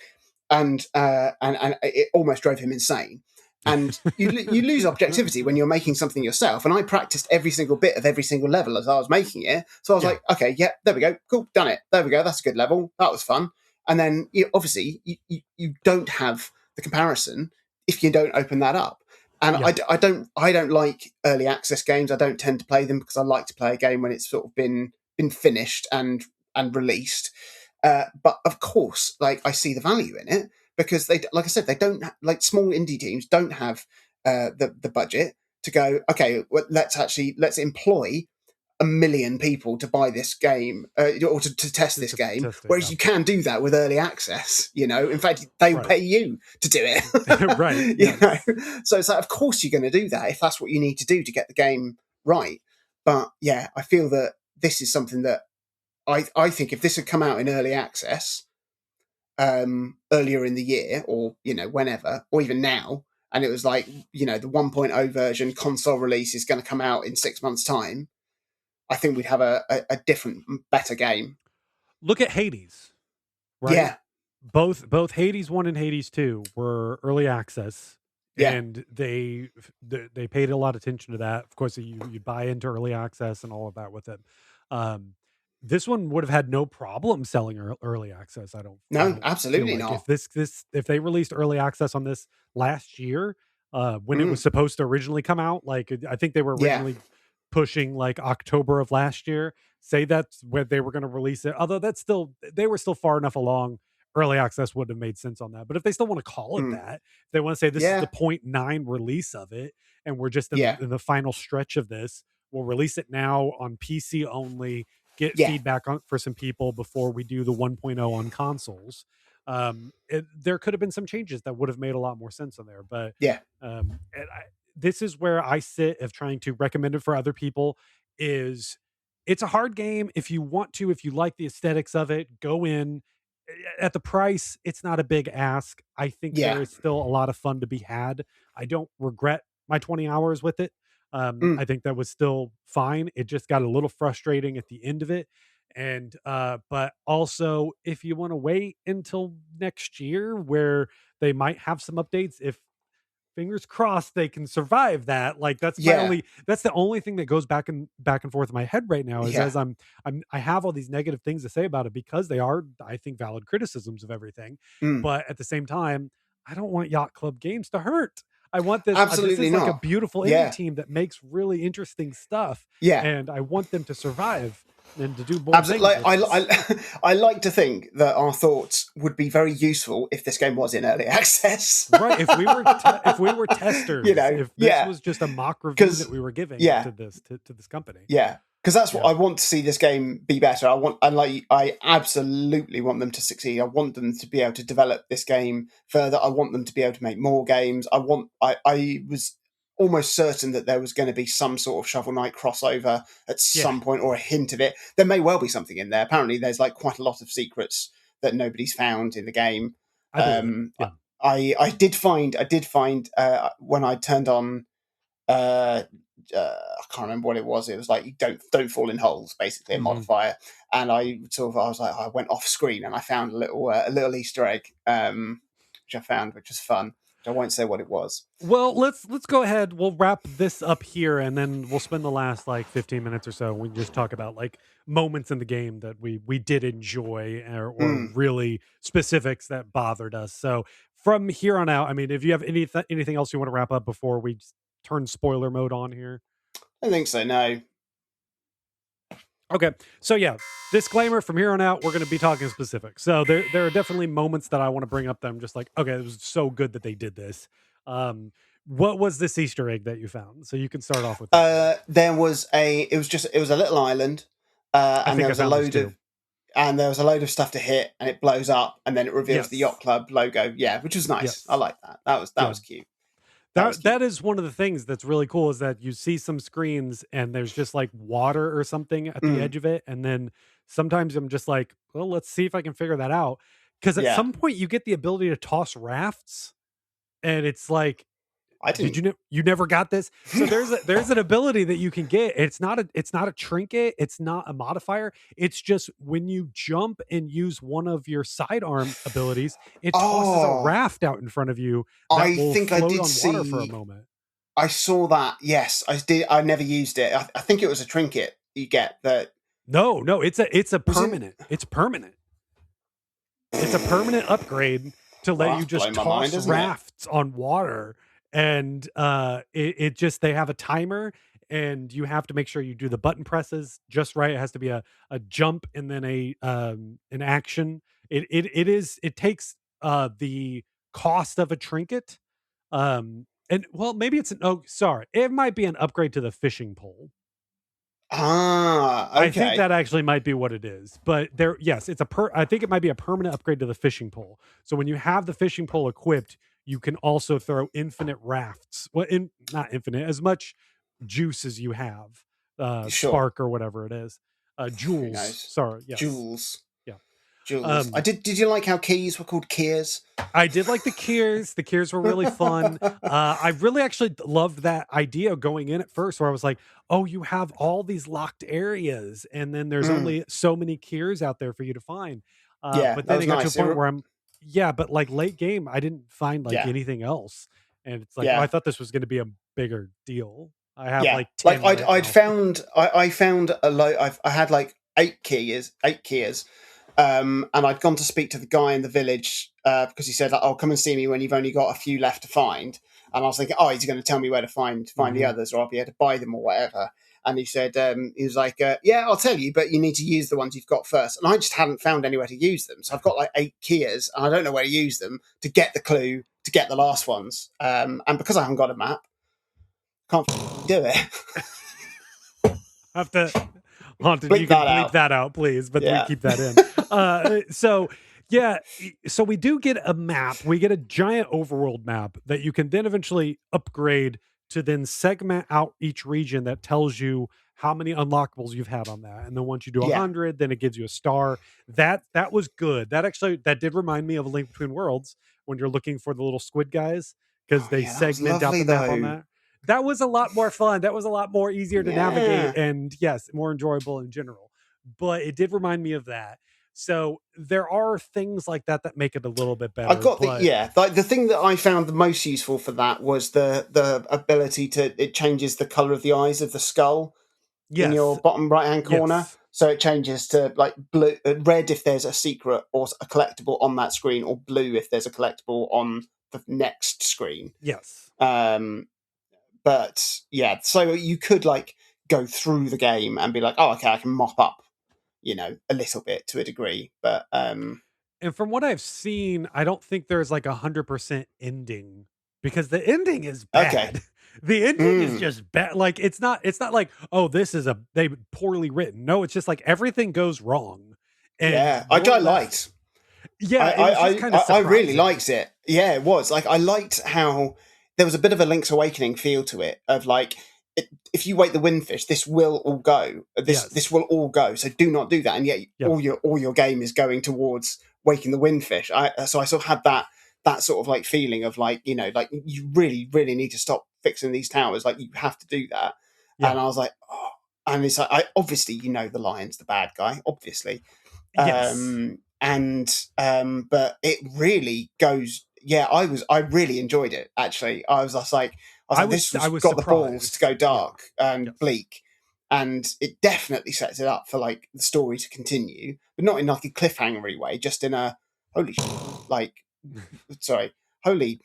and it almost drove him insane. And you lose objectivity when you're making something yourself. And I practiced every single bit of every single level as I was making it. So I was Yeah. like, okay, yeah, there we go, cool, done it. There we go, that's a good level. That was fun. And then obviously you don't have the comparison if you don't open that up. And Yeah. I don't like early access games. I don't tend to play them, because I like to play a game when it's sort of been finished and released. But of course, like, I see the value in it, because they, like I said, they don't like, small indie teams don't have the budget to go, okay, well, let's employ 1 million people to buy this game, or to test this To game. test it, Whereas yeah. you can do that with early access. In fact, they Right. pay you to do it. Right, yes. So it's like, of course you're going to do that if that's what you need to do to get the game right. But yeah, I feel that this is something that I think if this had come out in early access, earlier in the year, or whenever, or even now, and it was like, the 1.0 version console release is going to come out in 6 months' time, I think we'd have a different, better game. Look at Hades, right? Yeah, Both Hades 1 and Hades 2 were early access, yeah, and they paid a lot of attention to that. Of course, you buy into early access and all of that with it. Um, this one would have had no problem selling early access. I no, don't feel absolutely like if not. this if they released early access on this last year, when it was Mm, supposed to originally come out, like, I think they were yeah, originally pushing like October of last year. Say that's where they were going to release it. Although that's still, they were still far enough along, early access wouldn't have made sense on that. But if they still want to call it mm, that, if they want to say this is the yeah, point .9 release of it, and we're just yeah, in the final stretch of this, we'll release it now on PC only, get yeah, feedback on for some people before we do the 1.0 on consoles. There could have been some changes that would have made a lot more sense in there. But yeah, this is where I sit of trying to recommend it for other people. Is it's a hard game. If you want to, if you like the aesthetics of it, go in, at the price, it's not a big ask. I think there Yeah. is still a lot of fun to be had. I don't regret my 20 hours with it. Mm. I think that was still fine. It just got a little frustrating at the end of it. And but also if you want to wait until next year where they might have some updates, if fingers crossed they can survive that. Like Yeah. that's the only thing that goes back and forth in my head right now is Yeah. as I have all these negative things to say about it because they are, I think, valid criticisms of everything. Mm. But at the same time, I don't want Yacht Club Games to hurt. I want this Absolutely is like a not. beautiful indie Yeah. team that makes really interesting stuff, Yeah. and I want them to survive and to do more Absolutely. things Like, with this. I like to think that our thoughts would be very useful if this game was in early access. Right, if we were testers, if this Yeah. was just a mock review that Because we were giving yeah, to this company. yeah. Because that's what Yeah. I want to see this game be better. I absolutely want them to succeed. I want them to be able to develop this game further. I want them to be able to make more games. I was almost certain that there was going to be some sort of Shovel Knight crossover at Yeah, some point or a hint of it. There may well be something in there. Apparently, there's like quite a lot of secrets that nobody's found in the game. I believe it. Um, Yeah. I did find when I turned on uh, I can't remember what it was. It was like you don't fall in holes, basically a Mhm. modifier. And I was like I went off screen and I found a little Easter egg, which I found, which was fun. Which I won't say what it was. Well, let's go ahead. We'll wrap this up here, and then we'll spend the last like 15 minutes or so. We can just talk about like moments in the game that we did enjoy, or Mm, really specifics that bothered us. So from here on out, I mean, if you have anything else you want to wrap up before we turn spoiler mode on here. I think so. No. Okay. So yeah, disclaimer from here on out, we're going to be talking specific. So there are definitely moments that I want to bring up that I'm just like, okay, it was so good that they did this. What was this Easter egg that you found? So you can start off with that one. There was it was a little island, I think I found this too. and there was a load of stuff to hit, and it blows up, and then it reveals the Yacht Yes. Club logo. Yeah, which was nice. I Yes. like that. That Yeah. was cute. That was That cute. is one of the things that's really cool is that you see some screens and there's just like water or something at the Mm, edge of it. And then sometimes I'm just like, well, let's see if I can figure that out. Because at yeah, some point you get the ability to toss rafts, and it's like, I did didn't. you never got this? So there's an ability that you can get. It's not a trinket, it's not a modifier. It's just when you jump and use one of your sidearm abilities, it tosses a Oh, raft out in front of you that I will think I float did on water for a see. moment. I saw that. Yes, I did. I never used it. I think it was a trinket you get that No, no, it's a was in. permanent. It's permanent. It's a permanent upgrade to let Well, you that's just blown my mind, toss isn't it? rafts on water. And it just they have a timer and you have to make sure you do the button presses just right. It has to be a jump and then a an action. It takes the cost of a trinket. And well, maybe it's an oh sorry. It might be an upgrade to the fishing pole. Ah, I think okay. that actually might be what it is. But there, yes, it's I think it might be a permanent upgrade to the fishing pole. So when you have the fishing pole equipped, you can also throw infinite rafts. Well, not infinite, as much juice as you have, Sure. spark or whatever it is, Who jewels. knows? Sorry, yes, Jules. yeah. Jules. I Um, did. Did you like how keys were called Keys? I did like the Kiers. The Kiers were really fun. I really actually loved that idea going in at first, where I was like, "Oh, you have all these locked areas, and then there's Mm, only so many Kiers out there for you to find." yeah, But that then was it got to a nice. point where yeah, but like late game, I didn't find like Yeah, anything else, and it's like, oh, I yeah, thought this was going to be a bigger deal. I have yeah. like Like 10 right now. I found a low. I had like eight keys, and I'd gone to speak to the guy in the village because he said, "Oh, come and see me when you've only got a few left to find." And I was thinking, "Oh, he's going to tell me where to find the Hmm. others, or I'll be able to buy them or whatever." And he said, he was like, "Yeah, I'll tell you, but you need to use the ones you've got first." And I just hadn't found anywhere to use them, so I've got like eight Kias, and I don't know where to use them to get the clue to get the last ones. And because I haven't got a map, can't do it. Have to Haunted, you Bleep can that bleep out. that out, please, but we Yeah. keep that in. So yeah, so we do get a map. We get a giant overworld map that you can then eventually upgrade to then segment out each region that tells you how many unlockables you've had on that. And then once you do Yeah. 100, then it gives you a star. That was good. That did remind me of A Link Between Worlds when you're looking for the little squid guys, because Oh, they yeah, that was segment out lovely the map on though. that. That was a lot more fun. That was a lot more easier to navigate, Yeah. and yes, more enjoyable in general. But it did remind me of that. So there are things like that that make it a little bit I better. got But like the thing that I found the most useful for that was the ability to, it changes the color of the eyes of the skull in yes, your bottom right hand corner. yes, So it changes to like blue, red if there's a secret or a collectible on that screen, or blue if there's a collectible on the next screen. yes. Um, but yeah, so you could like go through the game and be like, oh, okay, I can mop up, a little bit to a degree. But And from what I've seen, I don't think there's like 100% ending, because the ending is okay, bad. The ending is mm, just bad. Like it's not like, oh, this is they poorly written. No, it's just like everything goes wrong and yeah, you're I left. liked. Yeah, it was just kind of I really surprising. liked it. Yeah, it was like I liked how there was a bit of a Link's Awakening feel to it. Of like, if you wake the Windfish, this will all go. This Yes. will all go. So do not do that. And yet, Yep. all your game is going towards waking the Windfish. So I sort of had that sort of like feeling of like, like you really need to stop fixing these towers. Like you have to do that. Yeah. And I was like, oh. And it's like, I obviously, the lion's the bad guy, obviously. Yes. But it really goes. Yeah, I really enjoyed it. Actually, I was like, this I was was got the balls to surprised. go Yeah. dark and Yes. bleak, and it definitely sets it up for like the story to continue, but not in like a cliffhangery way, just in a holy like, sorry, holy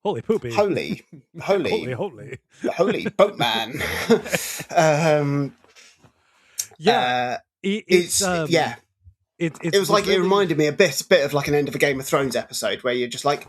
Holy poopy. holy Holy holy holy. holy boatman. um, Yeah. uh, It's yeah. it It was was like, it really reminded me a bit of like an end of a Game of Thrones episode where you're just like,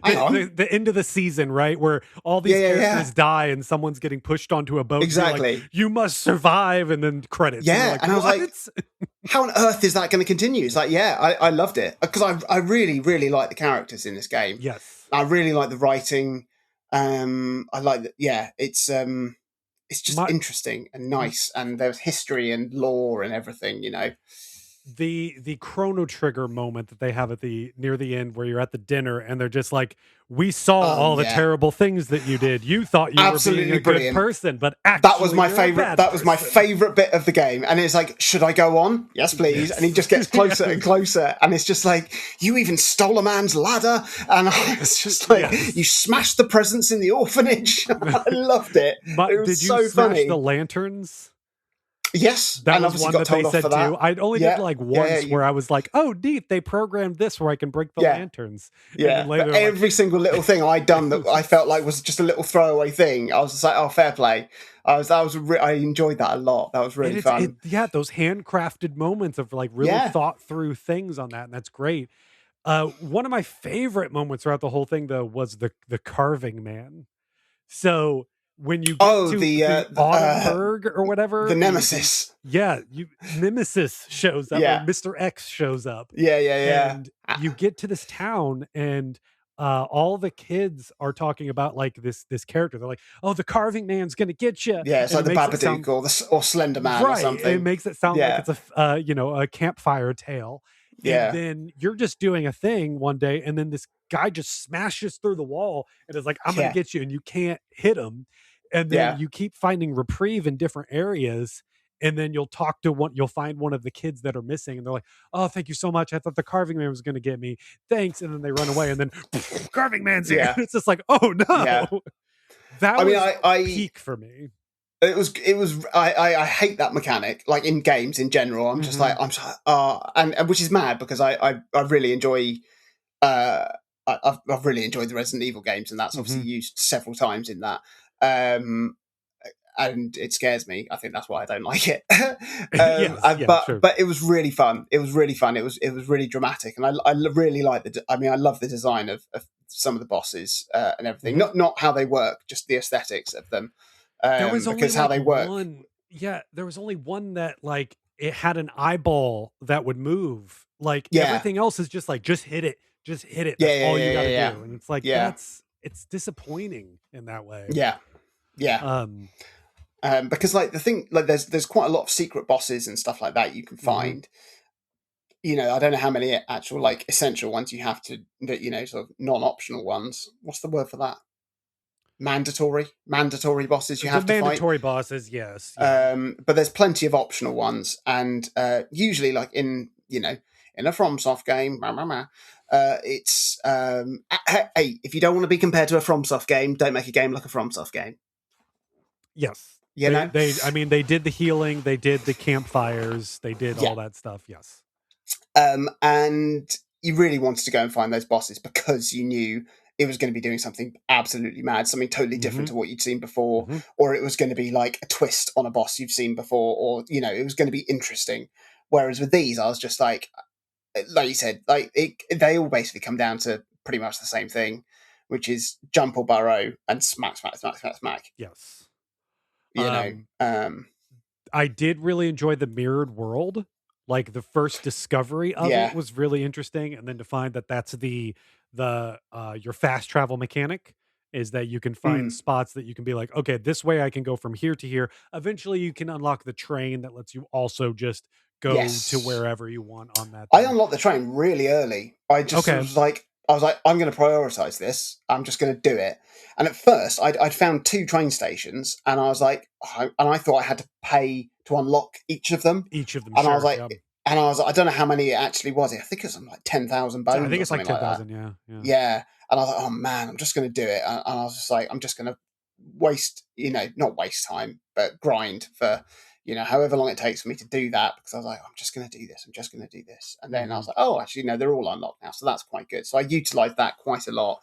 hang on, the end of the season, right? Where all yeah, these yeah, yeah, characters die and someone's getting pushed onto a boat and being like, exactly, you must survive, and then credits. And you're yeah. like, And I was what? like, how on earth is that going to continue? It's like, yeah, I loved it because I really like the characters in this game. Yes. I really like the writing. I like that. Yeah, it's just My interesting and nice, and there's history and lore and everything. the Chrono Trigger moment that they have at the near the end where you're at the dinner and they're just like, we saw Oh all the yeah, terrible things that you did. You thought you were being absolutely a good brilliant. person, but That was actually my you're a favorite. bad That was my person. favorite bit of the game. And it's like, should I go on? Yes, please. And he Yes. just gets closer and Yes. closer. And it's just like, you even stole a man's ladder. And I was just like, you Yes. smashed the presents in the orphanage. I loved it. It was Did you so smash the funny. lanterns? Yes, That and was obviously one got that they told off for said too. that. I only did Yeah, like yeah, once where I was like, "Oh, neat! They programmed this where I can break the yeah, lanterns." And then yeah. later, But they're like, every single little thing I'd done it that was I felt like was just a little throwaway thing, I was just like, oh, fair play. I enjoyed that a lot. That was and really it's fun. yeah, those handcrafted moments of like really Yeah. thought through things on that, and that's great. One of my favorite moments throughout the whole thing though was the carving man. So when you get Oh, to the the Autumnburg or whatever, the Nemesis. yeah, you Nemesis shows up, or Yeah, Mr. X shows up, yeah, yeah, yeah. and you get to this town, and all the kids are talking about like this character. They're like, "Oh, the carving man's gonna get you," Yeah, it's and like it the makes it sound Babadook or or Slender Man or right. It something. makes it sound like Yeah, it's a a campfire tale. And yeah, then you're just doing a thing one day, and then this guy just smashes through the wall and is like, "I'm gonna yeah, get you," and you can't hit him. And then yeah, you keep finding reprieve in different areas, and then you'll find one of the kids that are missing, and they're like, "Oh, thank you so much. I thought the carving man was gonna get me. Thanks." And then they run away, and then carving man's here. yeah, It's just like, oh yeah. no. That I mean, was I peak for me. it was I hate that mechanic, like in games in general. I'm just like, Mhm. and which is mad because I really enjoy uh I've really enjoyed the Resident Evil games, and that's obviously Mhm. used several times in that. Um, and it scares me. I think that's why I don't like it. Yes, yeah, sure. But it was really fun. It was really fun. It was really dramatic, and I really like I mean, I love the design of some of the bosses and everything. Mhm. Not how they work, just the aesthetics of them. There was only Because how like they work. one, yeah, there was only one that like it had an eyeball that would move. Like Yeah, everything else is just like, just hit it, just hit it. yeah, That's yeah, all you yeah, got yeah, to yeah, do. And it's like yeah, it's disappointing in that way. yeah, yeah. Um, Because like the thing, like there's quite a lot of secret bosses and stuff like that you can Hmm. find. I don't know how many actual like essential ones you have to that sort of non-optional ones. What's the word for that? Mandatory bosses you The have to fight. mandatory bosses, yes, yeah. But there's plenty of optional ones, and usually, like in a FromSoft game, it's hey, if you don't want to be compared to a FromSoft game, don't make a game like a FromSoft game. Yes. You know, I mean, they did the healing, they did the campfires, they did yeah. all that stuff. Yes. And you really wanted to go and find those bosses because you knew it was going to be doing something absolutely mad, something totally different Hmm. to what you'd seen before, Hmm. or it was going to be like a twist on a boss you've seen before, or it was going to be interesting. Whereas with these, I was just like you said, they all basically come down to pretty much the same thing, which is jump or burrow and smack, smack, smack, smack, smack. Yes. You know, Um, um, I did really enjoy the mirrored world. Like the first discovery of it yeah, was really interesting, and then to find that that's the your fast travel mechanic is that you can find mm, spots that you can be like, okay, this way I can go from here to here. Eventually, you can unlock the train that lets you also just go to yes. wherever you want on that I thing. unlocked the train really early. I just Okay, was like, I'm going to prioritize this. I'm just going to do it. And at first, I'd found two train stations, and I was like, and I thought I had to pay to unlock each of them. each of them, And I was sure, like, yeah. I don't know how many it actually was. I think it was like 10,000 I bones think or it's like something like that. 10,000. Yeah, yeah. Yeah. And I was like, oh man, I'm just going to do it. And I was just like, I'm just going to waste, not waste time, but grind for, however long it takes for me to do that. Because I was like, I'm just going to do this. I'm just going to do this. And then I Hmm. was like, oh, actually, no, they're all unlocked now. So that's quite good. So I utilized that quite a lot.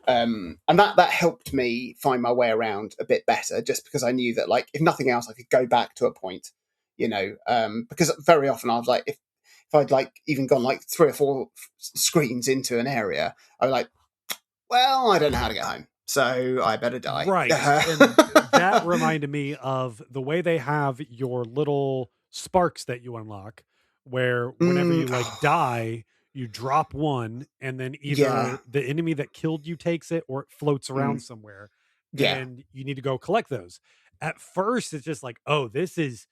And that helped me find my way around a bit better, just because I knew that, like, if nothing else, I could go back to a point, because very often I was like, if I'd like even gone like three or four screens into an area, I was like, well, I don't know how to get home, so I better die. Right. And that reminded me of the way they have your little sparks that you unlock, where whenever mm, you like die, you drop one, and then yeah, either the enemy that killed you takes it or it floats around mm, somewhere, yeah, and you need to go collect those. At first, it's just like, oh, this is.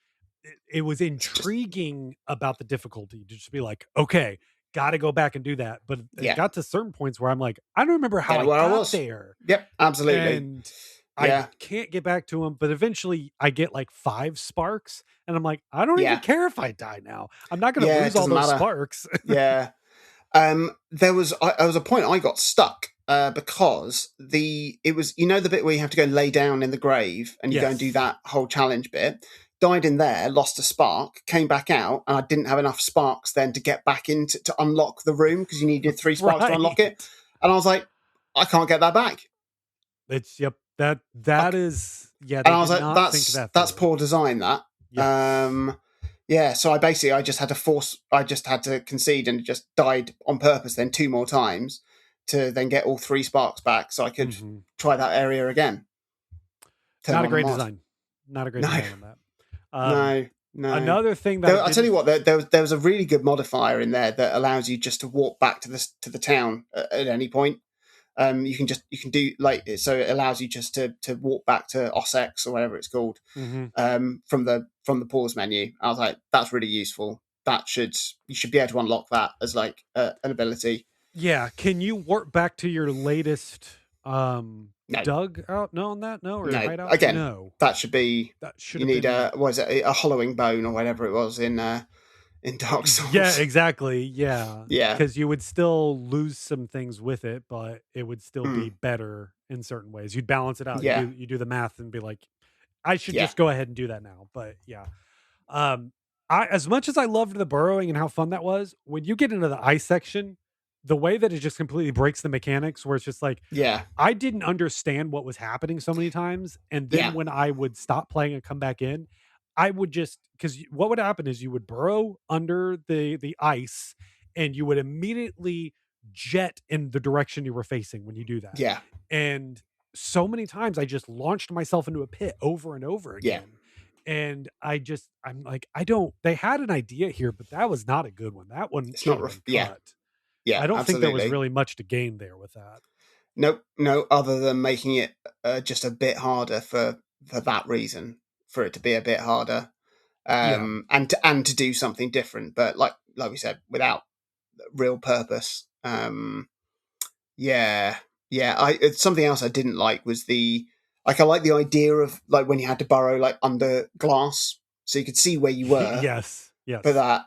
It was it's just intriguing about the difficulty to just be like, okay, got to go back and do that. But it yeah, got to certain points where I'm like, I don't remember how don't know I where I got was. there, Yep, absolutely. and I Yeah, can't get back to him, but eventually I get like 5 sparks, and I'm like, "I don't even yeah, care if I die now. I'm not gonna yeah. lose It all doesn't those matter. sparks." Yeah. There was a point I got stuck because it was the bit where you have to go lay down in the grave and you go and do Yes. that whole challenge bit. Died in there, lost a spark, came back out, and I didn't have enough sparks then to get back into to unlock the room because you needed 3 sparks to unlock it. Right. And I was like, I can't get that back. It's yep, I, that is yeah, and they I was did like, not think that that's through. poor design. That Yes. um, yeah. So I just had to concede and just died on purpose. Then two more times to then get all 3 sparks back, so I could Mhm. try that area again. Turn Not a on a great mod. design. Not a great No, design on that. Um, no, no. Another thing that it I tell didn't you what, there was a really good modifier in there that allows you just to walk back to the town at any point. You can do like so it allows you just to walk back to OSX or whatever it's called Mhm. from the pause menu. I was like, that's really useful. You should be able to unlock that as like an ability. Yeah, can you warp back to your latest, No, dug out? No, on that? No, or your no. hideout? Again, No. that should be. That should You have need been. a was it a hollowing bone or whatever it was in Dark Yeah, Souls. exactly. Yeah, Yeah. because you would still lose some things with it, but it would still be Mm. better in certain ways. You'd balance it out. Yeah. You do the math and be like, I should Yeah. just go ahead and do that now. But yeah, um, I as much as I loved the burrowing and how fun that was, when you get into the ice section, the way that it just completely breaks the mechanics, where it's just like Yeah. I didn't understand what was happening so many times, and then Yeah. when I would stop playing and come back in, I would just because what would happen is you would burrow under the ice, and you would immediately jet in the direction you were facing when you do that. Yeah. And so many times I just launched myself into a pit over and over Yeah. again. And I'm like, I don't they had an idea here, but that was not a good one. That one It's should not. have been Yeah. cut. Yeah. I don't think there was Absolutely. really much to gain there with that. Nope. No. Other than making it just a bit harder for that reason. for it to be a bit harder, Yeah. and to do something different. But like we said, without real purpose. Yeah, yeah. Something else I didn't like was the like. I like the idea of like when you had to burrow like under glass, so you could see where you were, Yes. but Yes.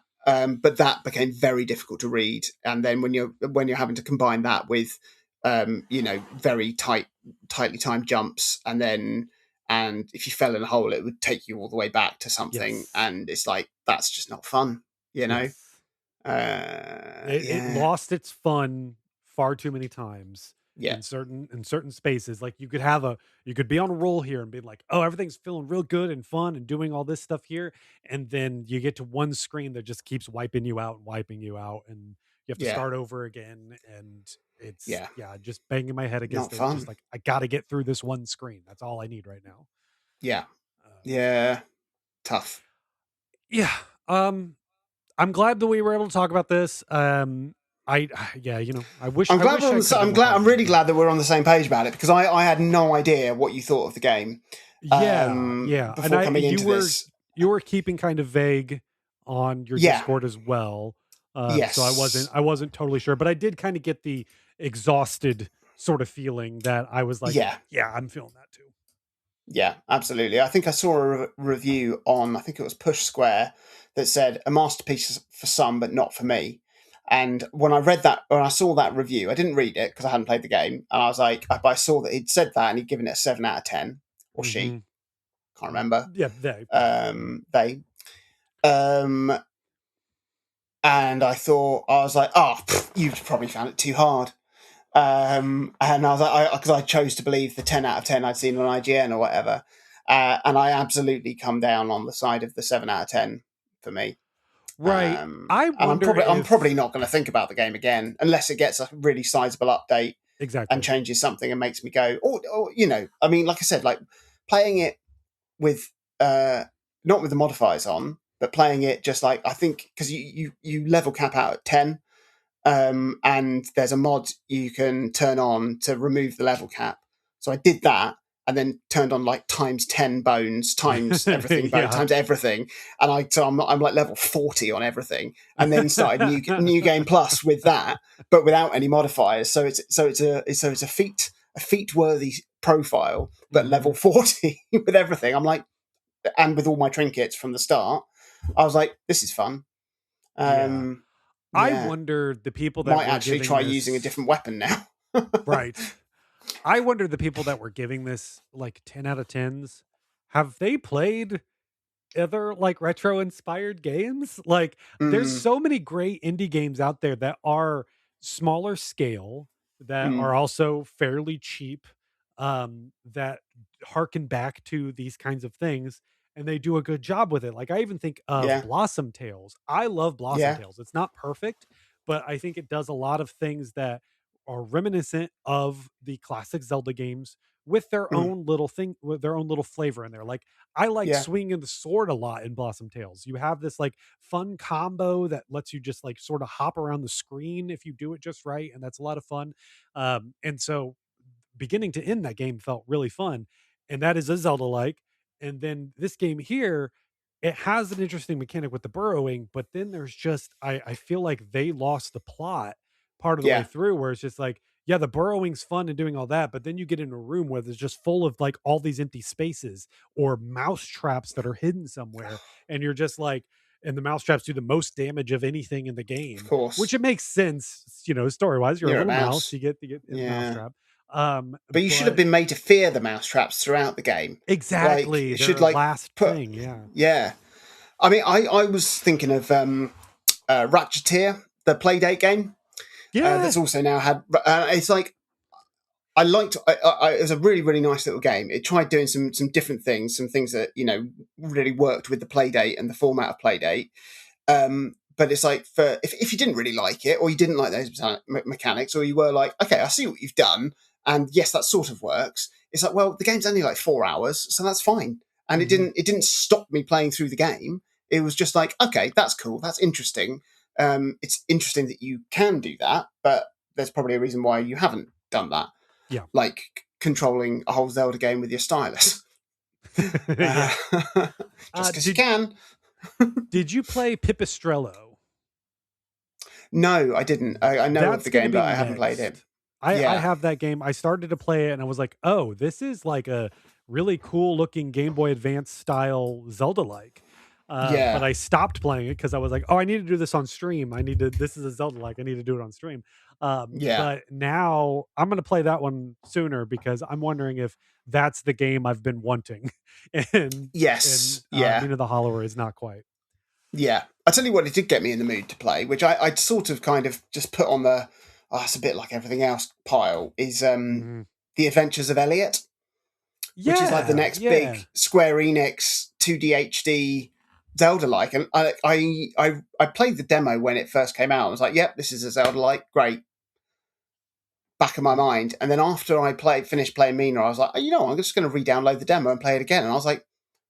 that became very difficult to read. And then when you're having to combine that with very tightly timed jumps, and if you fell in a hole, it would take you all the way back to something, Yes. and it's like that's just not fun, you know. Yes. It Yeah, lost its fun far too many times yeah, in certain spaces. Like you could be on a roll here and be like, oh, everything's feeling real good and fun and doing all this stuff here, and then you get to one screen that just keeps wiping you out and wiping you out, and you have to yeah, start over again. And it's yeah. yeah, just banging my head Not against it. It's just fun. like I got to get through this one screen. That's all I need right now. Yeah, Um, yeah. Tough. yeah. Um, I'm glad that we were able to talk about this. I yeah, I'm I glad we're wish on I the. could have been I'm more glad. I'm positive, really but glad that we're on the same page about it because I had no idea what you thought of the game yeah, yeah. And before I coming into this. you were keeping kind of vague on your Yeah. Discord as well. So Yes. I wasn't totally sure, but I did kind of get the exhausted sort of feeling that I was like, Yeah. yeah, I'm feeling that too. Yeah. Absolutely. I think I saw a review on. I think it was Push Square that said a masterpiece for some, but not for me. And when I saw that review, I didn't read it because I hadn't played the game, and I was like, I saw that he'd said that and he'd given it a 7 out of 10, or she, Mhm. can't remember. Yeah, they. They. Um, and I was like, oh, you've probably found it too hard. And I was like, because I chose to believe the 10 out of 10 I'd seen on IGN or whatever, and I absolutely come down on the side of the 7 out of 10 for me. Right. I And wonder I'm probably if not going to think about the game again unless it gets a really sizable update and exactly. changes something and makes me go, or I mean, like I said, like playing it with not with the modifiers on, but playing it just like I think because you level cap out at 10, and there's a mod you can turn on to remove the level cap. So I did that and then turned on like times 10 bones, Yeah. times everything, and I'm like level 40 on everything, and then started new game plus with that, but without any modifiers. So it's a feat worthy profile, but level Mhm. 40 with everything. I'm like, and with all my trinkets from the start, I was like, this is fun. Yeah. I Yeah, wonder the people that might were actually giving try using a this different weapon now. right. I wonder the people that were giving this like 10 out of 10s, have they played other like retro inspired games? Like there's Mm, so many great indie games out there that are smaller scale, that mm, are also fairly cheap, that harken back to these kinds of things, and they do a good job with it. Like I even think of yeah, Blossom Tales. I love Blossom yeah, Tales. It's not perfect, but I think it does a lot of things that are reminiscent of the classic Zelda games with their mm, own little thing, with their own little flavor in there. Like I like yeah, swinging the sword a lot in Blossom Tales. You have this like fun combo that lets you just like sort of hop around the screen if you do it just right, and that's a lot of fun. And so beginning to end, that game felt really fun, and that is a Zelda like. And then this game here, it has an interesting mechanic with the burrowing, but then there's just I feel like they lost the plot part of the way yeah, through, where it's just like, yeah, the burrowing's fun and doing all that, but then you get in a room where there's just full of like all these empty spaces or mouse traps that are hidden somewhere, and you're just like, and the mouse traps do the most damage of anything in the of game, which course. it makes sense, story wise. You're a You're a little mouse, mouse. you get in the Yeah. mousetrap. But you should have But been made to fear the mousetraps throughout the game. Like, exactly, it should, their like, last put. thing, yeah. Yeah. I mean, I was thinking of Ratcheteer, the Playdate game, Yeah. that's also now had. It's like, I liked. it was a really really nice little game. It tried doing some different things, some things that really worked with the Playdate and the format of Playdate. But it's like for if you didn't really like it, or you didn't like those mechanics, or you were like, okay, I see what you've done, and yes, that sort of works. It's like, well, the game's only like 4 hours, so that's fine. And it Mhm. didn't stop me playing through the game. It was just like, okay, that's cool, that's interesting. It's interesting that you can do that, but there's probably a reason why you haven't done that, Yeah. like controlling a whole Zelda game with your stylus. Yeah. Just because you can. Did you play Pipistrello? No, I didn't. I know of That's the going to game, be but I haven't played it. next. I Yeah. have that game. I started to play it and I was like, oh, this is like a really cool looking Game Boy Advance style Zelda like. But Yeah. I stopped playing it because I was like, oh, I need to do this on stream. This is a Zelda like. I need to do it on stream. Yeah. But now I'm going to play that one sooner because I'm wondering if that's the game I've been wanting. and Yes. Yeah. Mina the Hollower is not quite. Yeah. I tell you what, it did get me in the mood to play, which I'd sort of kind of just put on the, oh, it's a bit like everything else pile, is Mhm. The Adventures of Elliot, which is like the Yeah, next yeah. big Square Enix 2D HD Zelda like. And I played the demo when it first came out. I was like, yep, this is a Zelda like, great. Back of my mind. And then after I finished playing Mina, I was like, oh, you know, I'm just going to re-download the demo and play it again. And I was like,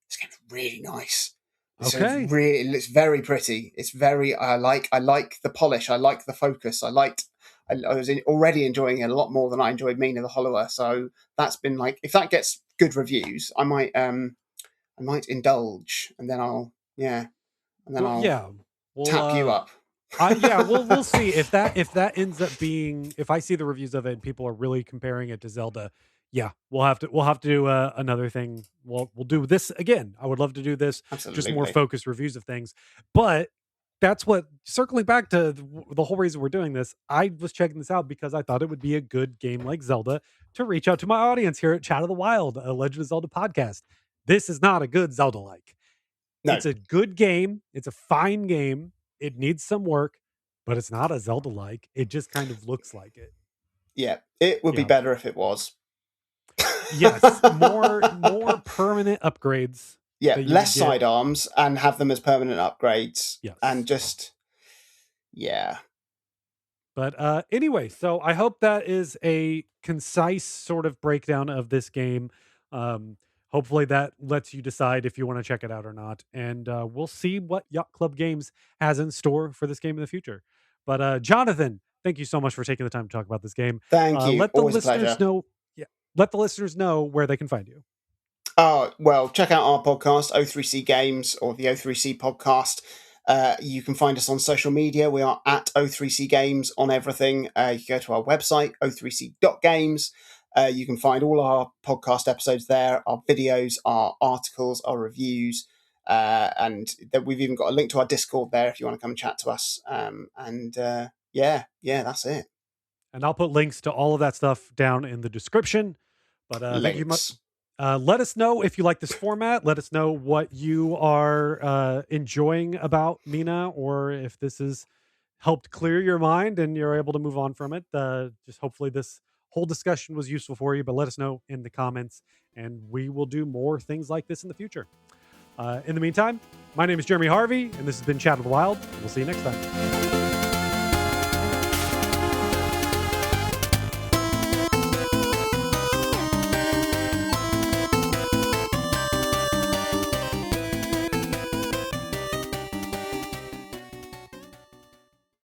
this game's really nice. Okay. It looks very pretty. It's very I like the polish. I like the focus. I was already enjoying it a lot more than I enjoyed Mina the Hollower. So that's been like, if that gets good reviews, I might indulge, and then Well, I'll yeah. tap you Well, up. yeah, we'll see if that ends up being, if I see the reviews of it and people are really comparing it to Zelda. Yeah, we'll have to do another thing. We'll do this again. I would love to do this, just more Absolutely. focused reviews of things. But that's what, circling back to the whole reason we're doing this. I was checking this out because I thought it would be a good game like Zelda to reach out to my audience here at Chat of the Wild, a Legend of Zelda podcast. This is not a good Zelda like. No. It's a good game. It's a fine game. It needs some work, but it's not a Zelda like. It just kind of looks like it. Yeah, it would be Yeah. better if it was. Yes, more permanent upgrades Yeah, that you would less get. sidearms and have them as permanent upgrades. And Yes. just, yeah. But anyway, so I hope that is a concise sort of breakdown of this game. Hopefully that lets you decide if you want to check it out or not. And we'll see what Yacht Club Games has in store for this game in the future. But Jonathan, thank you so much for taking the time to talk about this game. Thank you. Let the Always a listeners pleasure. know. Yeah, let the listeners know where they can find you. Well, check out our podcast, O3C Games, or the O3C podcast. You can find us on social media. We are at O3C Games on everything. You can go to our website, o3c.games. You can find all our podcast episodes there, our videos, our articles, our reviews. And we've even got a link to our Discord there if you want to come and chat to us. Yeah, that's it. And I'll put links to all of that stuff down in the description. But thank you much. Let us know if you like this format. Let us know what you are enjoying about Mina, or if this has helped clear your mind and you're able to move on from it. Just hopefully this whole discussion was useful for you, but let us know in the comments and we will do more things like this in the future. In the meantime, my name is Jeremy Harvey and this has been Chat of the Wild. We'll see you next time.